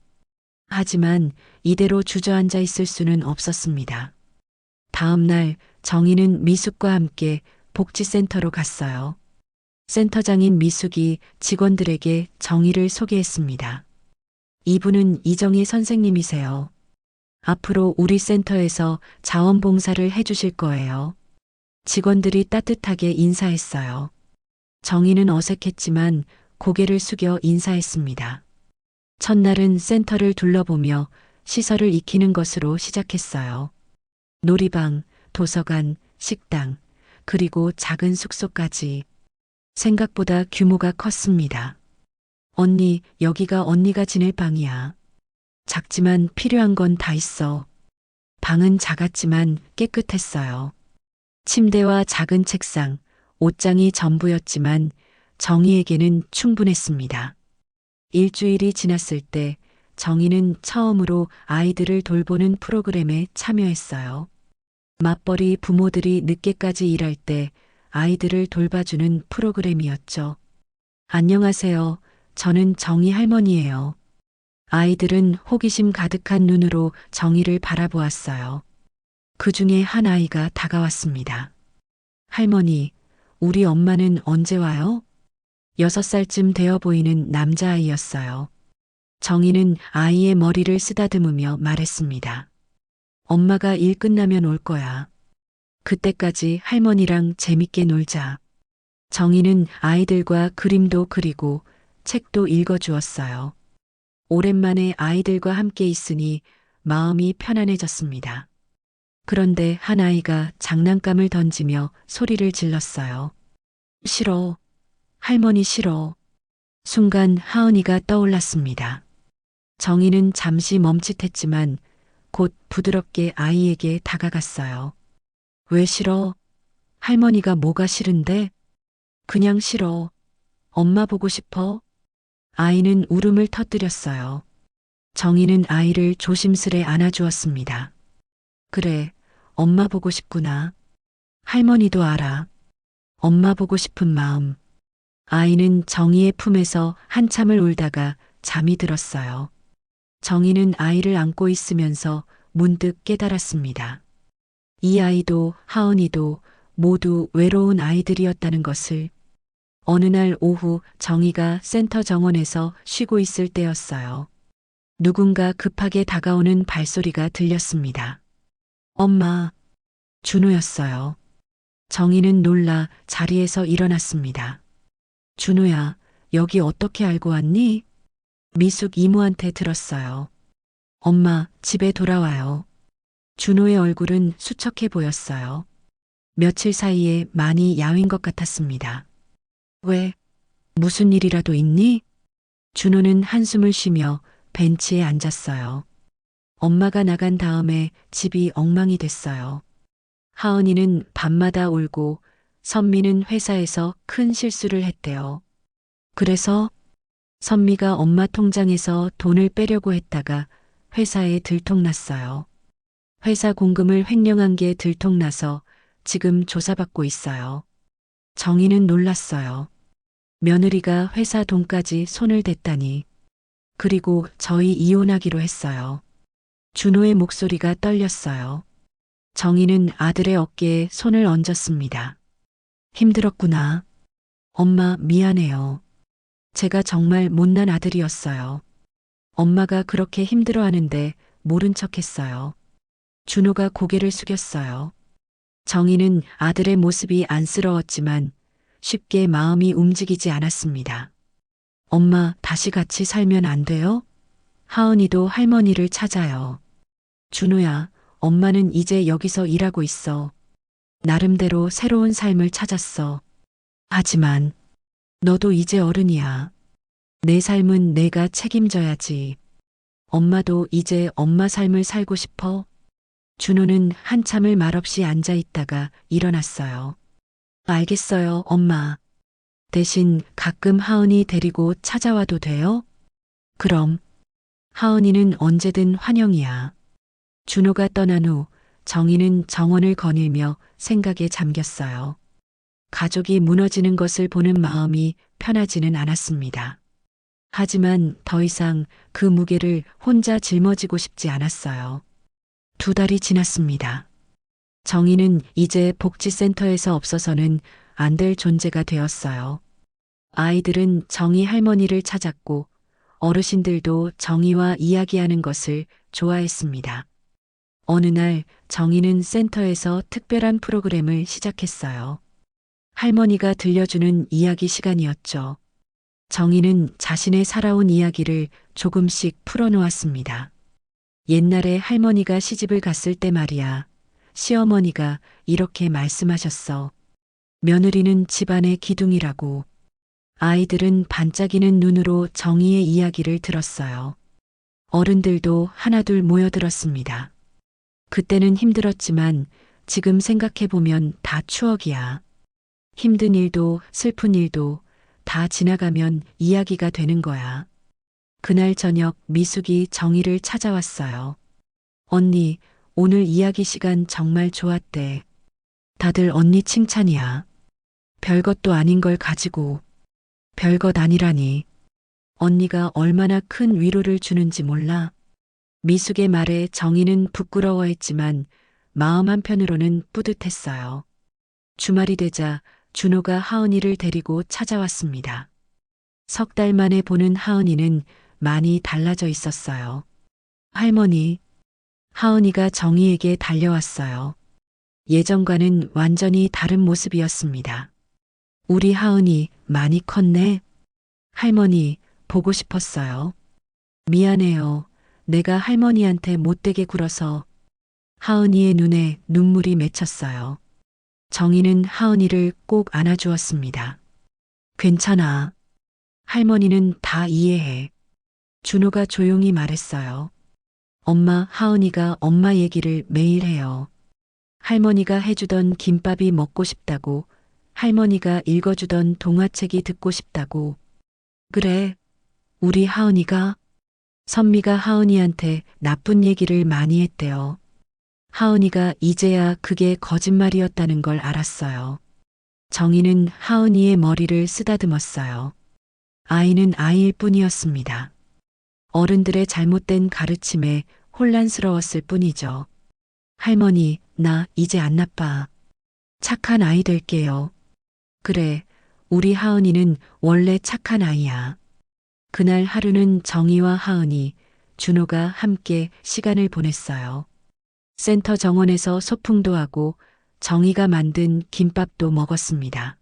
하지만 이대로 주저앉아 있을 수는 없었습니다. 다음 날 정희는 미숙과 함께 복지센터로 갔어요. 센터장인 미숙이 직원들에게 정희를 소개했습니다. 이분은 이정희 선생님이세요. 앞으로 우리 센터에서 자원봉사를 해주실 거예요. 직원들이 따뜻하게 인사했어요. 정희는 어색했지만 고개를 숙여 인사했습니다. 첫날은 센터를 둘러보며 시설을 익히는 것으로 시작했어요. 놀이방, 도서관, 식당, 그리고 작은 숙소까지. 생각보다 규모가 컸습니다. 언니, 여기가 언니가 지낼 방이야. 작지만 필요한 건 다 있어. 방은 작았지만 깨끗했어요. 침대와 작은 책상, 옷장이 전부였지만 정희에게는 충분했습니다. 일주일이 지났을 때 정희는 처음으로 아이들을 돌보는 프로그램에 참여했어요. 맞벌이 부모들이 늦게까지 일할 때 아이들을 돌봐주는 프로그램이었죠. 안녕하세요. 저는 정희 할머니예요. 아이들은 호기심 가득한 눈으로 정희를 바라보았어요. 그 중에 한 아이가 다가왔습니다. 할머니, 우리 엄마는 언제 와요? 6살쯤 되어 보이는 남자아이였어요. 정희는 아이의 머리를 쓰다듬으며 말했습니다. 엄마가 일 끝나면 올 거야. 그때까지 할머니랑 재밌게 놀자. 정희는 아이들과 그림도 그리고 책도 읽어주었어요. 오랜만에 아이들과 함께 있으니 마음이 편안해졌습니다. 그런데 한 아이가 장난감을 던지며 소리를 질렀어요. 싫어. 할머니 싫어. 순간 하은이가 떠올랐습니다. 정희는 잠시 멈칫했지만 곧 부드럽게 아이에게 다가갔어요. 왜 싫어? 할머니가 뭐가 싫은데? 그냥 싫어. 엄마 보고 싶어? 아이는 울음을 터뜨렸어요. 정희는 아이를 조심스레 안아주었습니다. 그래, 엄마 보고 싶구나. 할머니도 알아. 엄마 보고 싶은 마음. 아이는 정희의 품에서 한참을 울다가 잠이 들었어요. 정희는 아이를 안고 있으면서 문득 깨달았습니다. 이 아이도 하은이도 모두 외로운 아이들이었다는 것을. 어느 날 오후 정희가 센터 정원에서 쉬고 있을 때였어요. 누군가 급하게 다가오는 발소리가 들렸습니다. 엄마, 준호였어요. 정희는 놀라 자리에서 일어났습니다. 준호야, 여기 어떻게 알고 왔니? 미숙 이모한테 들었어요. 엄마, 집에 돌아와요. 준호의 얼굴은 수척해 보였어요. 며칠 사이에 많이 야윈 것 같았습니다. 왜? 무슨 일이라도 있니? 준호는 한숨을 쉬며 벤치에 앉았어요. 엄마가 나간 다음에 집이 엉망이 됐어요. 하은이는 밤마다 울고 선미는 회사에서 큰 실수를 했대요. 그래서 선미가 엄마 통장에서 돈을 빼려고 했다가 회사에 들통났어요. 회사 공금을 횡령한 게 들통나서 지금 조사받고 있어요. 정희는 놀랐어요. 며느리가 회사 돈까지 손을 댔다니. 그리고 저희 이혼하기로 했어요. 준호의 목소리가 떨렸어요. 정희는 아들의 어깨에 손을 얹었습니다. 힘들었구나. 엄마 미안해요. 제가 정말 못난 아들이었어요. 엄마가 그렇게 힘들어하는데 모른 척했어요. 준호가 고개를 숙였어요. 정희는 아들의 모습이 안쓰러웠지만 쉽게 마음이 움직이지 않았습니다. 엄마 다시 같이 살면 안 돼요? 하은이도 할머니를 찾아요. 준호야, 엄마는 이제 여기서 일하고 있어. 나름대로 새로운 삶을 찾았어. 하지만 너도 이제 어른이야. 내 삶은 내가 책임져야지. 엄마도 이제 엄마 삶을 살고 싶어? 준호는 한참을 말없이 앉아 있다가 일어났어요. 알겠어요, 엄마. 대신 가끔 하은이 데리고 찾아와도 돼요? 그럼. 하은이는 언제든 환영이야. 준호가 떠난 후 정희는 정원을 거닐며 생각에 잠겼어요. 가족이 무너지는 것을 보는 마음이 편하지는 않았습니다. 하지만 더 이상 그 무게를 혼자 짊어지고 싶지 않았어요. 2달이 지났습니다. 정희는 이제 복지센터에서 없어서는 안 될 존재가 되었어요. 아이들은 정희 할머니를 찾았고 어르신들도 정희와 이야기하는 것을 좋아했습니다. 어느 날 정희는 센터에서 특별한 프로그램을 시작했어요. 할머니가 들려주는 이야기 시간이었죠. 정희는 자신의 살아온 이야기를 조금씩 풀어놓았습니다. 옛날에 할머니가 시집을 갔을 때 말이야. 시어머니가 이렇게 말씀하셨어. 며느리는 집안의 기둥이라고. 아이들은 반짝이는 눈으로 정희의 이야기를 들었어요. 어른들도 하나둘 모여들었습니다. 그때는 힘들었지만 지금 생각해보면 다 추억이야. 힘든 일도 슬픈 일도 다 지나가면 이야기가 되는 거야. 그날 저녁 미숙이 정희를 찾아왔어요. 언니, 오늘 이야기 시간 정말 좋았대. 다들 언니 칭찬이야. 별것도 아닌 걸 가지고. 별것 아니라니. 언니가 얼마나 큰 위로를 주는지 몰라. 미숙의 말에 정희는 부끄러워했지만 마음 한편으로는 뿌듯했어요. 주말이 되자 준호가 하은이를 데리고 찾아왔습니다. 3달 만에 보는 하은이는 많이 달라져 있었어요. 할머니, 하은이가 정희에게 달려왔어요. 예전과는 완전히 다른 모습이었습니다. 우리 하은이 많이 컸네. 할머니, 보고 싶었어요. 미안해요. 내가 할머니한테 못되게 굴어서. 하은이의 눈에 눈물이 맺혔어요. 정희는 하은이를 꼭 안아주었습니다. 괜찮아. 할머니는 다 이해해. 준호가 조용히 말했어요. 엄마, 하은이가 엄마 얘기를 매일 해요. 할머니가 해주던 김밥이 먹고 싶다고, 할머니가 읽어주던 동화책이 듣고 싶다고. 그래, 우리 하은이가? 선미가 하은이한테 나쁜 얘기를 많이 했대요. 하은이가 이제야 그게 거짓말이었다는 걸 알았어요. 정희는 하은이의 머리를 쓰다듬었어요. 아이는 아이일 뿐이었습니다. 어른들의 잘못된 가르침에 혼란스러웠을 뿐이죠. 할머니, 나 이제 안 나빠. 착한 아이 될게요. 그래, 우리 하은이는 원래 착한 아이야. 그날 하루는 정희와 하은이, 준호가 함께 시간을 보냈어요. 센터 정원에서 소풍도 하고 정희가 만든 김밥도 먹었습니다.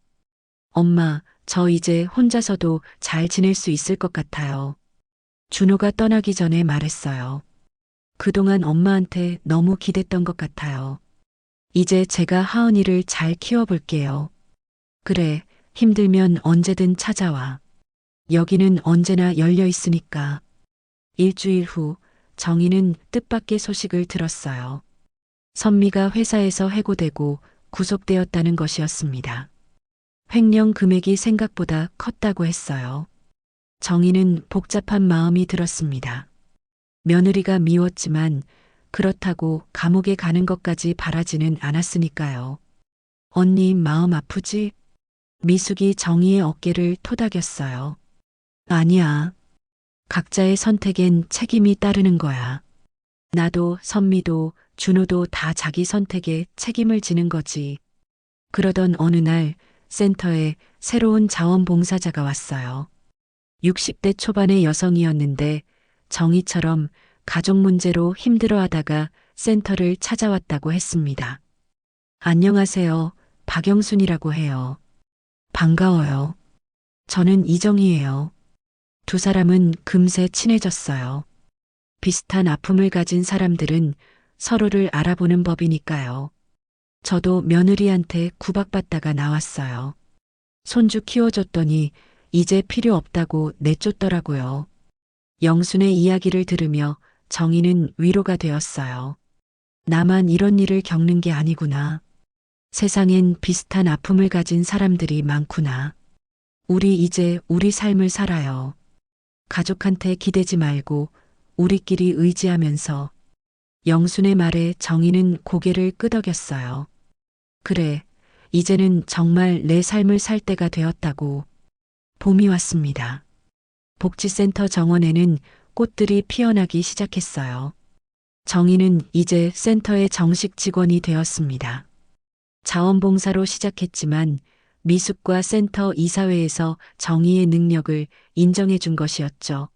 엄마, 저 이제 혼자서도 잘 지낼 수 있을 것 같아요. 준호가 떠나기 전에 말했어요. 그동안 엄마한테 너무 기댔던 것 같아요. 이제 제가 하은이를 잘 키워볼게요. 그래, 힘들면 언제든 찾아와. 여기는 언제나 열려 있으니까. 일주일 후 정희는 뜻밖의 소식을 들었어요. 선미가 회사에서 해고되고 구속되었다는 것이었습니다. 횡령 금액이 생각보다 컸다고 했어요. 정희는 복잡한 마음이 들었습니다. 며느리가 미웠지만 그렇다고 감옥에 가는 것까지 바라지는 않았으니까요. 언니 마음 아프지? 미숙이 정희의 어깨를 토닥였어요. 아니야. 각자의 선택엔 책임이 따르는 거야. 나도 선미도 준호도 다 자기 선택에 책임을 지는 거지. 그러던 어느 날 센터에 새로운 자원봉사자가 왔어요. 60대 초반의 여성이었는데 정희처럼 가족 문제로 힘들어하다가 센터를 찾아왔다고 했습니다. 안녕하세요. 박영순이라고 해요. 반가워요. 저는 이정희예요. 두 사람은 금세 친해졌어요. 비슷한 아픔을 가진 사람들은 서로를 알아보는 법이니까요. 저도 며느리한테 구박받다가 나왔어요. 손주 키워줬더니 이제 필요 없다고 내쫓더라고요. 영순의 이야기를 들으며 정희는 위로가 되었어요. 나만 이런 일을 겪는 게 아니구나. 세상엔 비슷한 아픔을 가진 사람들이 많구나. 우리 이제 우리 삶을 살아요. 가족한테 기대지 말고 우리끼리 의지하면서. 영순의 말에 정희는 고개를 끄덕였어요. 그래, 이제는 정말 내 삶을 살 때가 되었다고. 봄이 왔습니다. 복지센터 정원에는 꽃들이 피어나기 시작했어요. 정희는 이제 센터의 정식 직원이 되었습니다. 자원봉사로 시작했지만 미숙과 센터 이사회에서 정희의 능력을 인정해 준 것이었죠.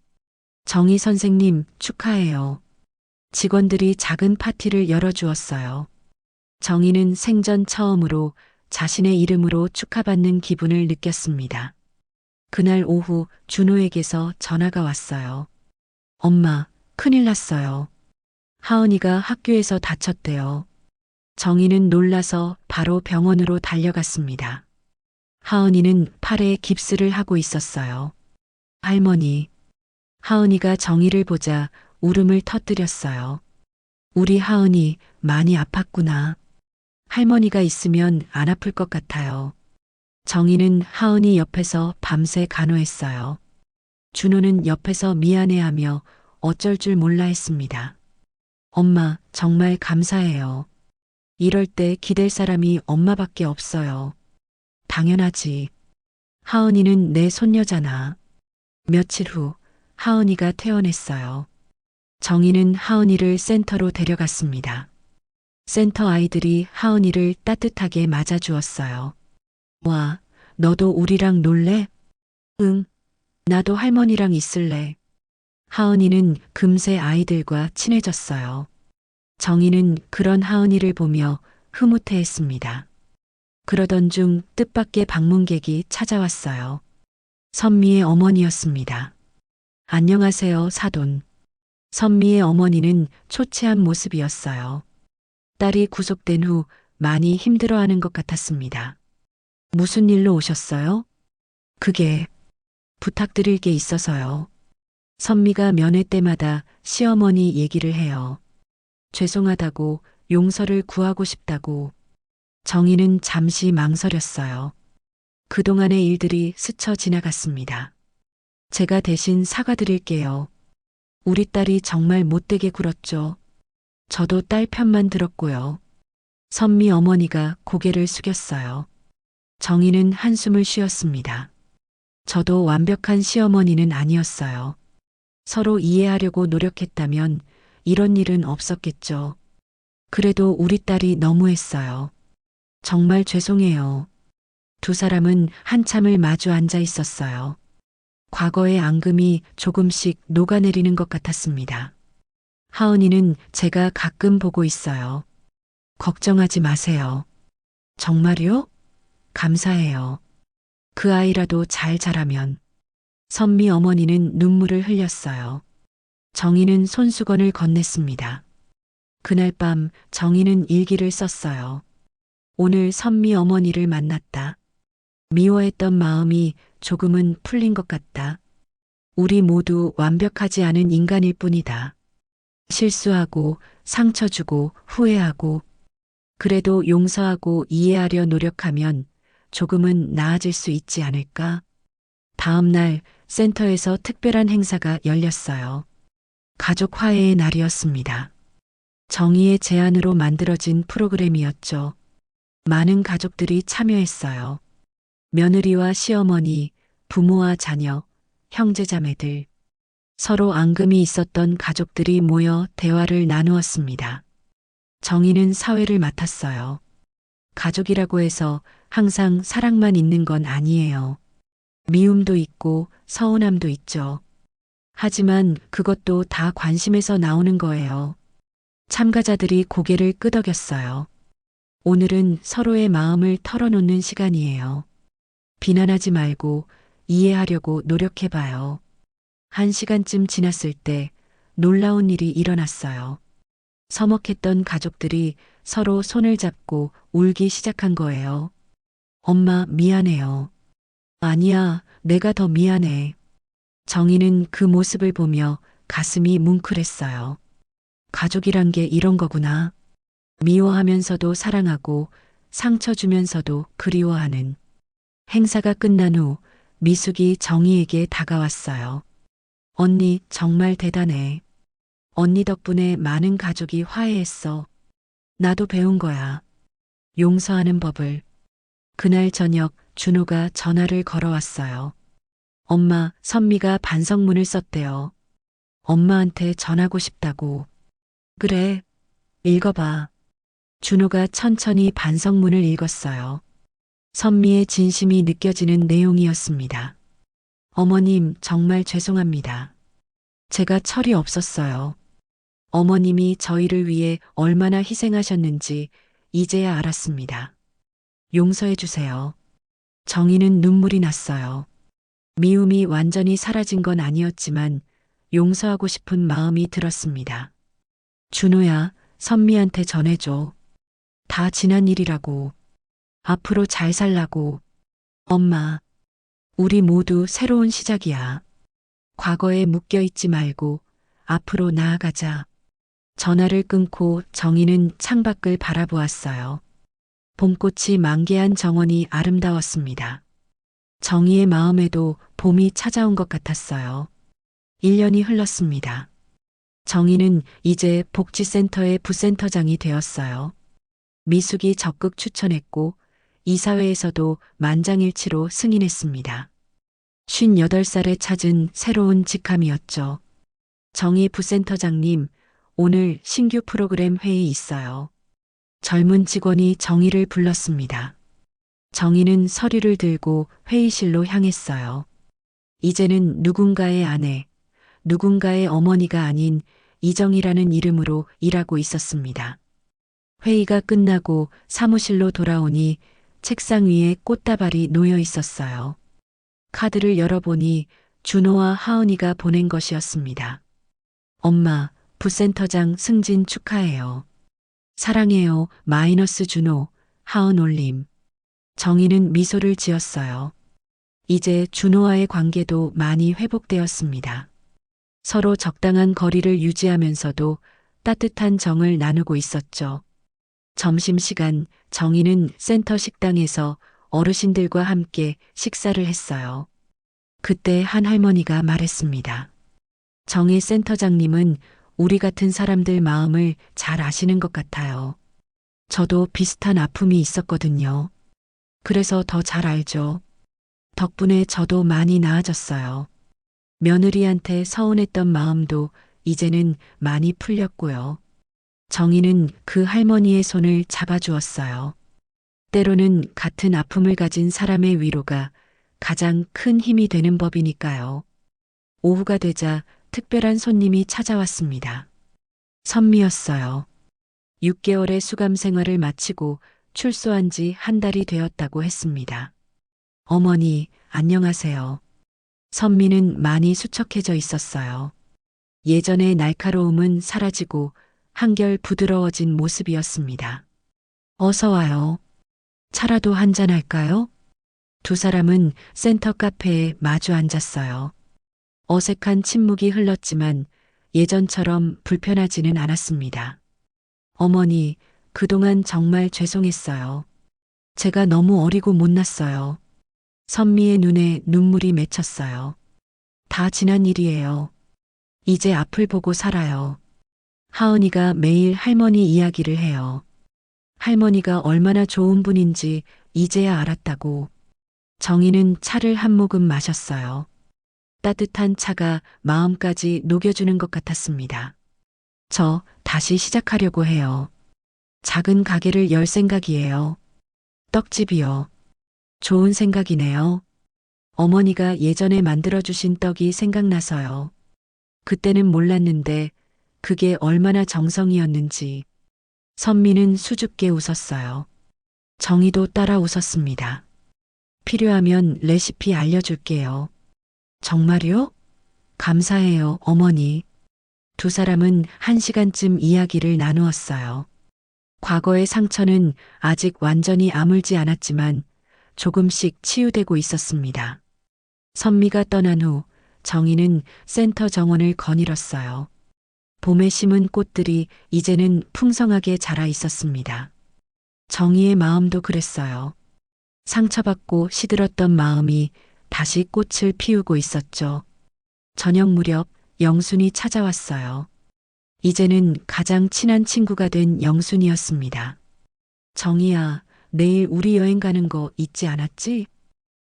정희 선생님 축하해요. 직원들이 작은 파티를 열어주었어요. 정희는 생전 처음으로 자신의 이름으로 축하받는 기분을 느꼈습니다. 그날 오후 준호에게서 전화가 왔어요. 엄마, 큰일 났어요. 하은이가 학교에서 다쳤대요. 정희는 놀라서 바로 병원으로 달려갔습니다. 하은이는 팔에 깁스를 하고 있었어요. 할머니. 하은이가 정희를 보자 울음을 터뜨렸어요. 우리 하은이 많이 아팠구나. 할머니가 있으면 안 아플 것 같아요. 정희는 하은이 옆에서 밤새 간호했어요. 준호는 옆에서 미안해하며 어쩔 줄 몰라 했습니다. 엄마, 정말 감사해요. 이럴 때 기댈 사람이 엄마밖에 없어요. 당연하지. 하은이는 내 손녀잖아. 며칠 후 하은이가 퇴원했어요. 정희는 하은이를 센터로 데려갔습니다. 센터 아이들이 하은이를 따뜻하게 맞아주었어요. 와, 너도 우리랑 놀래? 응, 나도 할머니랑 있을래. 하은이는 금세 아이들과 친해졌어요. 정희는 그런 하은이를 보며 흐뭇해했습니다. 그러던 중 뜻밖의 방문객이 찾아왔어요. 선미의 어머니였습니다. 안녕하세요, 사돈. 선미의 어머니는 초췌한 모습이었어요. 딸이 구속된 후 많이 힘들어하는 것 같았습니다. 무슨 일로 오셨어요? 그게 부탁드릴 게 있어서요. 선미가 면회 때마다 시어머니 얘기를 해요. 죄송하다고, 용서를 구하고 싶다고. 정희는 잠시 망설였어요. 그동안의 일들이 스쳐 지나갔습니다. 제가 대신 사과드릴게요. 우리 딸이 정말 못되게 굴었죠. 저도 딸 편만 들었고요. 선미 어머니가 고개를 숙였어요. 정희는 한숨을 쉬었습니다. 저도 완벽한 시어머니는 아니었어요. 서로 이해하려고 노력했다면 이런 일은 없었겠죠. 그래도 우리 딸이 너무했어요. 정말 죄송해요. 두 사람은 한참을 마주 앉아 있었어요. 과거의 앙금이 조금씩 녹아내리는 것 같았습니다. 하은이는 제가 가끔 보고 있어요. 걱정하지 마세요. 정말요? 감사해요. 그 아이라도 잘 자라면. 선미 어머니는 눈물을 흘렸어요. 정희는 손수건을 건넸습니다. 그날 밤 정희는 일기를 썼어요. 오늘 선미 어머니를 만났다. 미워했던 마음이 조금은 풀린 것 같다. 우리 모두 완벽하지 않은 인간일 뿐이다. 실수하고 상처 주고 후회하고 그래도 용서하고 이해하려 노력하면 조금은 나아질 수 있지 않을까? 다음 날 센터에서 특별한 행사가 열렸어요. 가족 화해의 날이었습니다. 정의의 제안으로 만들어진 프로그램이었죠. 많은 가족들이 참여했어요. 며느리와 시어머니, 부모와 자녀, 형제자매들, 서로 앙금이 있었던 가족들이 모여 대화를 나누었습니다. 정의는 사회를 맡았어요. 가족이라고 해서 항상 사랑만 있는 건 아니에요. 미움도 있고 서운함도 있죠. 하지만 그것도 다 관심에서 나오는 거예요. 참가자들이 고개를 끄덕였어요. 오늘은 서로의 마음을 털어놓는 시간이에요. 비난하지 말고 이해하려고 노력해봐요. 1시간쯤 지났을 때 놀라운 일이 일어났어요. 서먹했던 가족들이 서로 손을 잡고 울기 시작한 거예요. 엄마, 미안해요. 아니야, 내가 더 미안해. 정희는 그 모습을 보며 가슴이 뭉클했어요. 가족이란 게 이런 거구나. 미워하면서도 사랑하고 상처 주면서도 그리워하는. 행사가 끝난 후 미숙이 정희에게 다가왔어요. 언니 정말 대단해. 언니 덕분에 많은 가족이 화해했어. 나도 배운 거야. 용서하는 법을. 그날 저녁 준호가 전화를 걸어왔어요. 엄마, 선미가 반성문을 썼대요. 엄마한테 전하고 싶다고. 그래, 읽어봐. 준호가 천천히 반성문을 읽었어요. 선미의 진심이 느껴지는 내용이었습니다. 어머님, 정말 죄송합니다. 제가 철이 없었어요. 어머님이 저희를 위해 얼마나 희생하셨는지 이제야 알았습니다. 용서해 주세요. 정희는 눈물이 났어요. 미움이 완전히 사라진 건 아니었지만 용서하고 싶은 마음이 들었습니다. 준호야, 선미한테 전해줘. 다 지난 일이라고. 앞으로 잘 살라고. 엄마, 우리 모두 새로운 시작이야. 과거에 묶여있지 말고 앞으로 나아가자. 전화를 끊고 정희는 창밖을 바라보았어요. 봄꽃이 만개한 정원이 아름다웠습니다. 정희의 마음에도 봄이 찾아온 것 같았어요. 1년이 흘렀습니다. 정희는 이제 복지센터의 부센터장이 되었어요. 미숙이 적극 추천했고 이사회에서도 만장일치로 승인했습니다. 58살에 찾은 새로운 직함이었죠. 정희 부센터장님, 오늘 신규 프로그램 회의 있어요. 젊은 직원이 정희를 불렀습니다. 정희는 서류를 들고 회의실로 향했어요. 이제는 누군가의 아내, 누군가의 어머니가 아닌 이정희라는 이름으로 일하고 있었습니다. 회의가 끝나고 사무실로 돌아오니 책상 위에 꽃다발이 놓여 있었어요. 카드를 열어보니 준호와 하은이가 보낸 것이었습니다. 엄마, 부센터장 승진 축하해요. 사랑해요, 마이너스 준호, 하은 올림. 정희는 미소를 지었어요. 이제 준호와의 관계도 많이 회복되었습니다. 서로 적당한 거리를 유지하면서도 따뜻한 정을 나누고 있었죠. 점심시간 정희는 센터 식당에서 어르신들과 함께 식사를 했어요. 그때 한 할머니가 말했습니다. 정희 센터장님은 우리 같은 사람들 마음을 잘 아시는 것 같아요. 저도 비슷한 아픔이 있었거든요. 그래서 더 잘 알죠. 덕분에 저도 많이 나아졌어요. 며느리한테 서운했던 마음도 이제는 많이 풀렸고요. 정희는 그 할머니의 손을 잡아주었어요. 때로는 같은 아픔을 가진 사람의 위로가 가장 큰 힘이 되는 법이니까요. 오후가 되자 특별한 손님이 찾아왔습니다. 선미였어요. 6개월의 수감 생활을 마치고 출소한 지 한 달이 되었다고 했습니다. 어머니, 안녕하세요. 선미는 많이 수척해져 있었어요. 예전의 날카로움은 사라지고 한결 부드러워진 모습이었습니다. 어서 와요. 차라도 한잔 할까요? 두 사람은 센터 카페에 마주 앉았어요. 어색한 침묵이 흘렀지만 예전처럼 불편하지는 않았습니다. 어머니, 그동안 정말 죄송했어요. 제가 너무 어리고 못났어요. 선미의 눈에 눈물이 맺혔어요. 다 지난 일이에요. 이제 앞을 보고 살아요. 하은이가 매일 할머니 이야기를 해요. 할머니가 얼마나 좋은 분인지 이제야 알았다고. 정희는 차를 한 모금 마셨어요. 따뜻한 차가 마음까지 녹여주는 것 같았습니다. 저 다시 시작하려고 해요. 작은 가게를 열 생각이에요. 떡집이요. 좋은 생각이네요. 어머니가 예전에 만들어주신 떡이 생각나서요. 그때는 몰랐는데 그게 얼마나 정성이었는지. 선미는 수줍게 웃었어요. 정희도 따라 웃었습니다. 필요하면 레시피 알려줄게요. 정말요? 감사해요, 어머니. 두 사람은 1시간쯤 이야기를 나누었어요. 과거의 상처는 아직 완전히 아물지 않았지만 조금씩 치유되고 있었습니다. 선미가 떠난 후 정희는 센터 정원을 거닐었어요. 봄에 심은 꽃들이 이제는 풍성하게 자라 있었습니다. 정희의 마음도 그랬어요. 상처받고 시들었던 마음이 다시 꽃을 피우고 있었죠. 저녁 무렵 영순이 찾아왔어요. 이제는 가장 친한 친구가 된 영순이었습니다. 정희야, 내일 우리 여행 가는 거 잊지 않았지?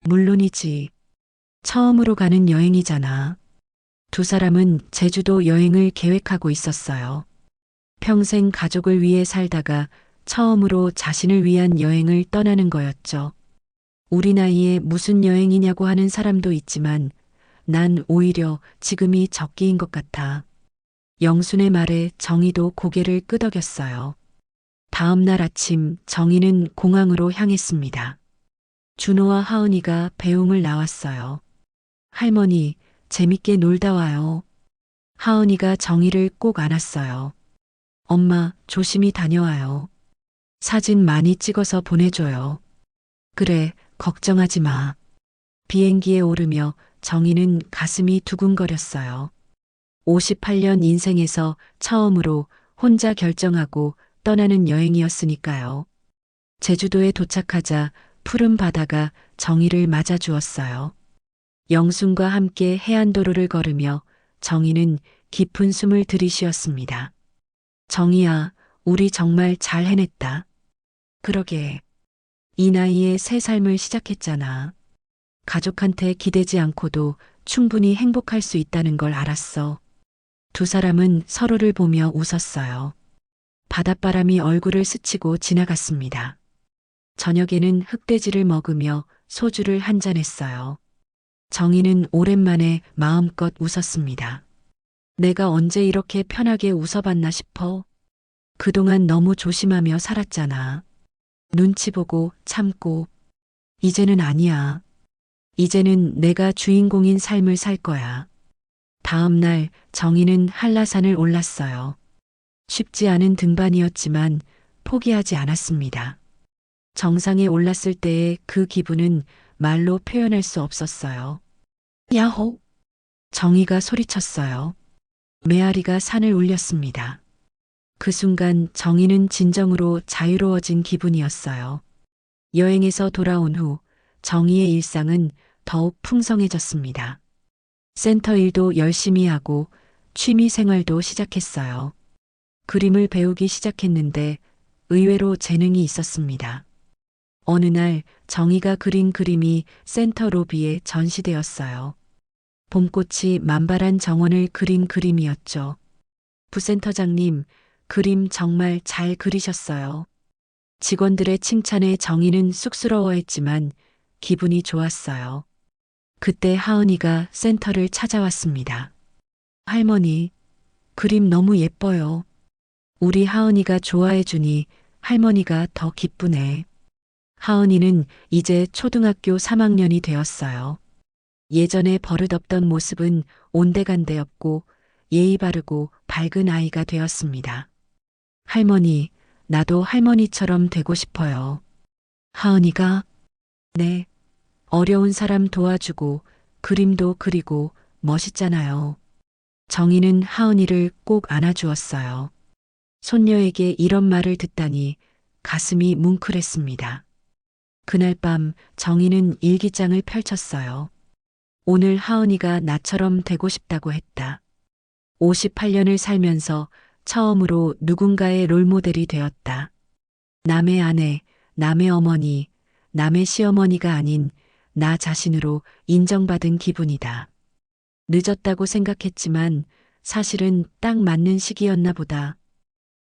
물론이지. 처음으로 가는 여행이잖아. 두 사람은 제주도 여행을 계획하고 있었어요. 평생 가족을 위해 살다가 처음으로 자신을 위한 여행을 떠나는 거였죠. 우리 나이에 무슨 여행이냐고 하는 사람도 있지만 난 오히려 지금이 적기인 것 같아. 영순의 말에 정희도 고개를 끄덕였어요. 다음 날 아침 정희는 공항으로 향했습니다. 준호와 하은이가 배웅을 나왔어요. 할머니, 재밌게 놀다 와요. 하은이가 정희를 꼭 안았어요. 엄마, 조심히 다녀와요. 사진 많이 찍어서 보내줘요. 그래, 걱정하지 마. 비행기에 오르며 정희는 가슴이 두근거렸어요. 58년 인생에서 처음으로 혼자 결정하고 떠나는 여행이었으니까요. 제주도에 도착하자 푸른 바다가 정희를 맞아주었어요. 영순과 함께 해안도로를 걸으며 정희는 깊은 숨을 들이쉬었습니다. 정희야, 우리 정말 잘 해냈다. 그러게. 이 나이에 새 삶을 시작했잖아. 가족한테 기대지 않고도 충분히 행복할 수 있다는 걸 알았어. 두 사람은 서로를 보며 웃었어요. 바닷바람이 얼굴을 스치고 지나갔습니다. 저녁에는 흑돼지를 먹으며 소주를 한잔했어요. 정희는 오랜만에 마음껏 웃었습니다. 내가 언제 이렇게 편하게 웃어봤나 싶어. 그동안 너무 조심하며 살았잖아. 눈치 보고 참고. 이제는 아니야. 이제는 내가 주인공인 삶을 살 거야. 다음 날 정희는 한라산을 올랐어요. 쉽지 않은 등반이었지만 포기하지 않았습니다. 정상에 올랐을 때의 그 기분은 말로 표현할 수 없었어요. 야호! 정희가 소리쳤어요. 메아리가 산을 울렸습니다. 그 순간 정희는 진정으로 자유로워진 기분이었어요. 여행에서 돌아온 후 정희의 일상은 더욱 풍성해졌습니다. 센터 일도 열심히 하고 취미 생활도 시작했어요. 그림을 배우기 시작했는데 의외로 재능이 있었습니다. 어느 날 정희가 그린 그림이 센터 로비에 전시되었어요. 봄꽃이 만발한 정원을 그린 그림이었죠. 부센터장님, 그림 정말 잘 그리셨어요. 직원들의 칭찬에 정희는 쑥스러워했지만 기분이 좋았어요. 그때 하은이가 센터를 찾아왔습니다. 할머니, 그림 너무 예뻐요. 우리 하은이가 좋아해주니 할머니가 더 기쁘네. 하은이는 이제 초등학교 3학년이 되었어요. 예전에 버릇없던 모습은 온데간데였고 예의 바르고 밝은 아이가 되었습니다. 할머니, 나도 할머니처럼 되고 싶어요. 하은이가, 네, 어려운 사람 도와주고 그림도 그리고 멋있잖아요. 정희는 하은이를 꼭 안아주었어요. 손녀에게 이런 말을 듣다니 가슴이 뭉클했습니다. 그날 밤 정희는 일기장을 펼쳤어요. 오늘 하은이가 나처럼 되고 싶다고 했다. 58년을 살면서 처음으로 누군가의 롤모델이 되었다. 남의 아내, 남의 어머니, 남의 시어머니가 아닌 나 자신으로 인정받은 기분이다. 늦었다고 생각했지만 사실은 딱 맞는 시기였나 보다.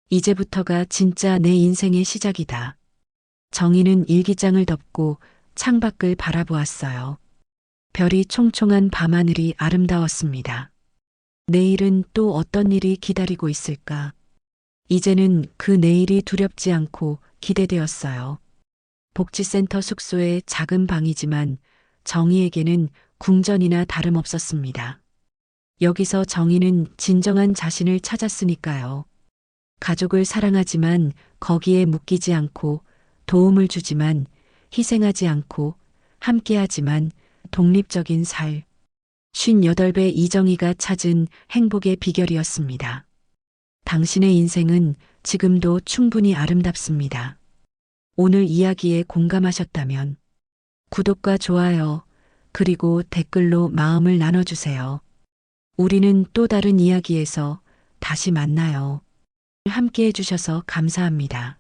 이제부터가 진짜 내 인생의 시작이다. 정희는 일기장을 덮고 창밖을 바라보았어요. 별이 총총한 밤하늘이 아름다웠습니다. 내일은 또 어떤 일이 기다리고 있을까? 이제는 그 내일이 두렵지 않고 기대되었어요. 복지센터 숙소의 작은 방이지만 정희에게는 궁전이나 다름없었습니다. 여기서 정희는 진정한 자신을 찾았으니까요. 가족을 사랑하지만 거기에 묶이지 않고 도움을 주지만 희생하지 않고 함께하지만 독립적인 살. 58배 이정희가 찾은 행복의 비결이었습니다. 당신의 인생은 지금도 충분히 아름답습니다. 오늘 이야기에 공감하셨다면 구독과 좋아요, 그리고 댓글로 마음을 나눠주세요. 우리는 또 다른 이야기에서 다시 만나요. 함께 해주셔서 감사합니다.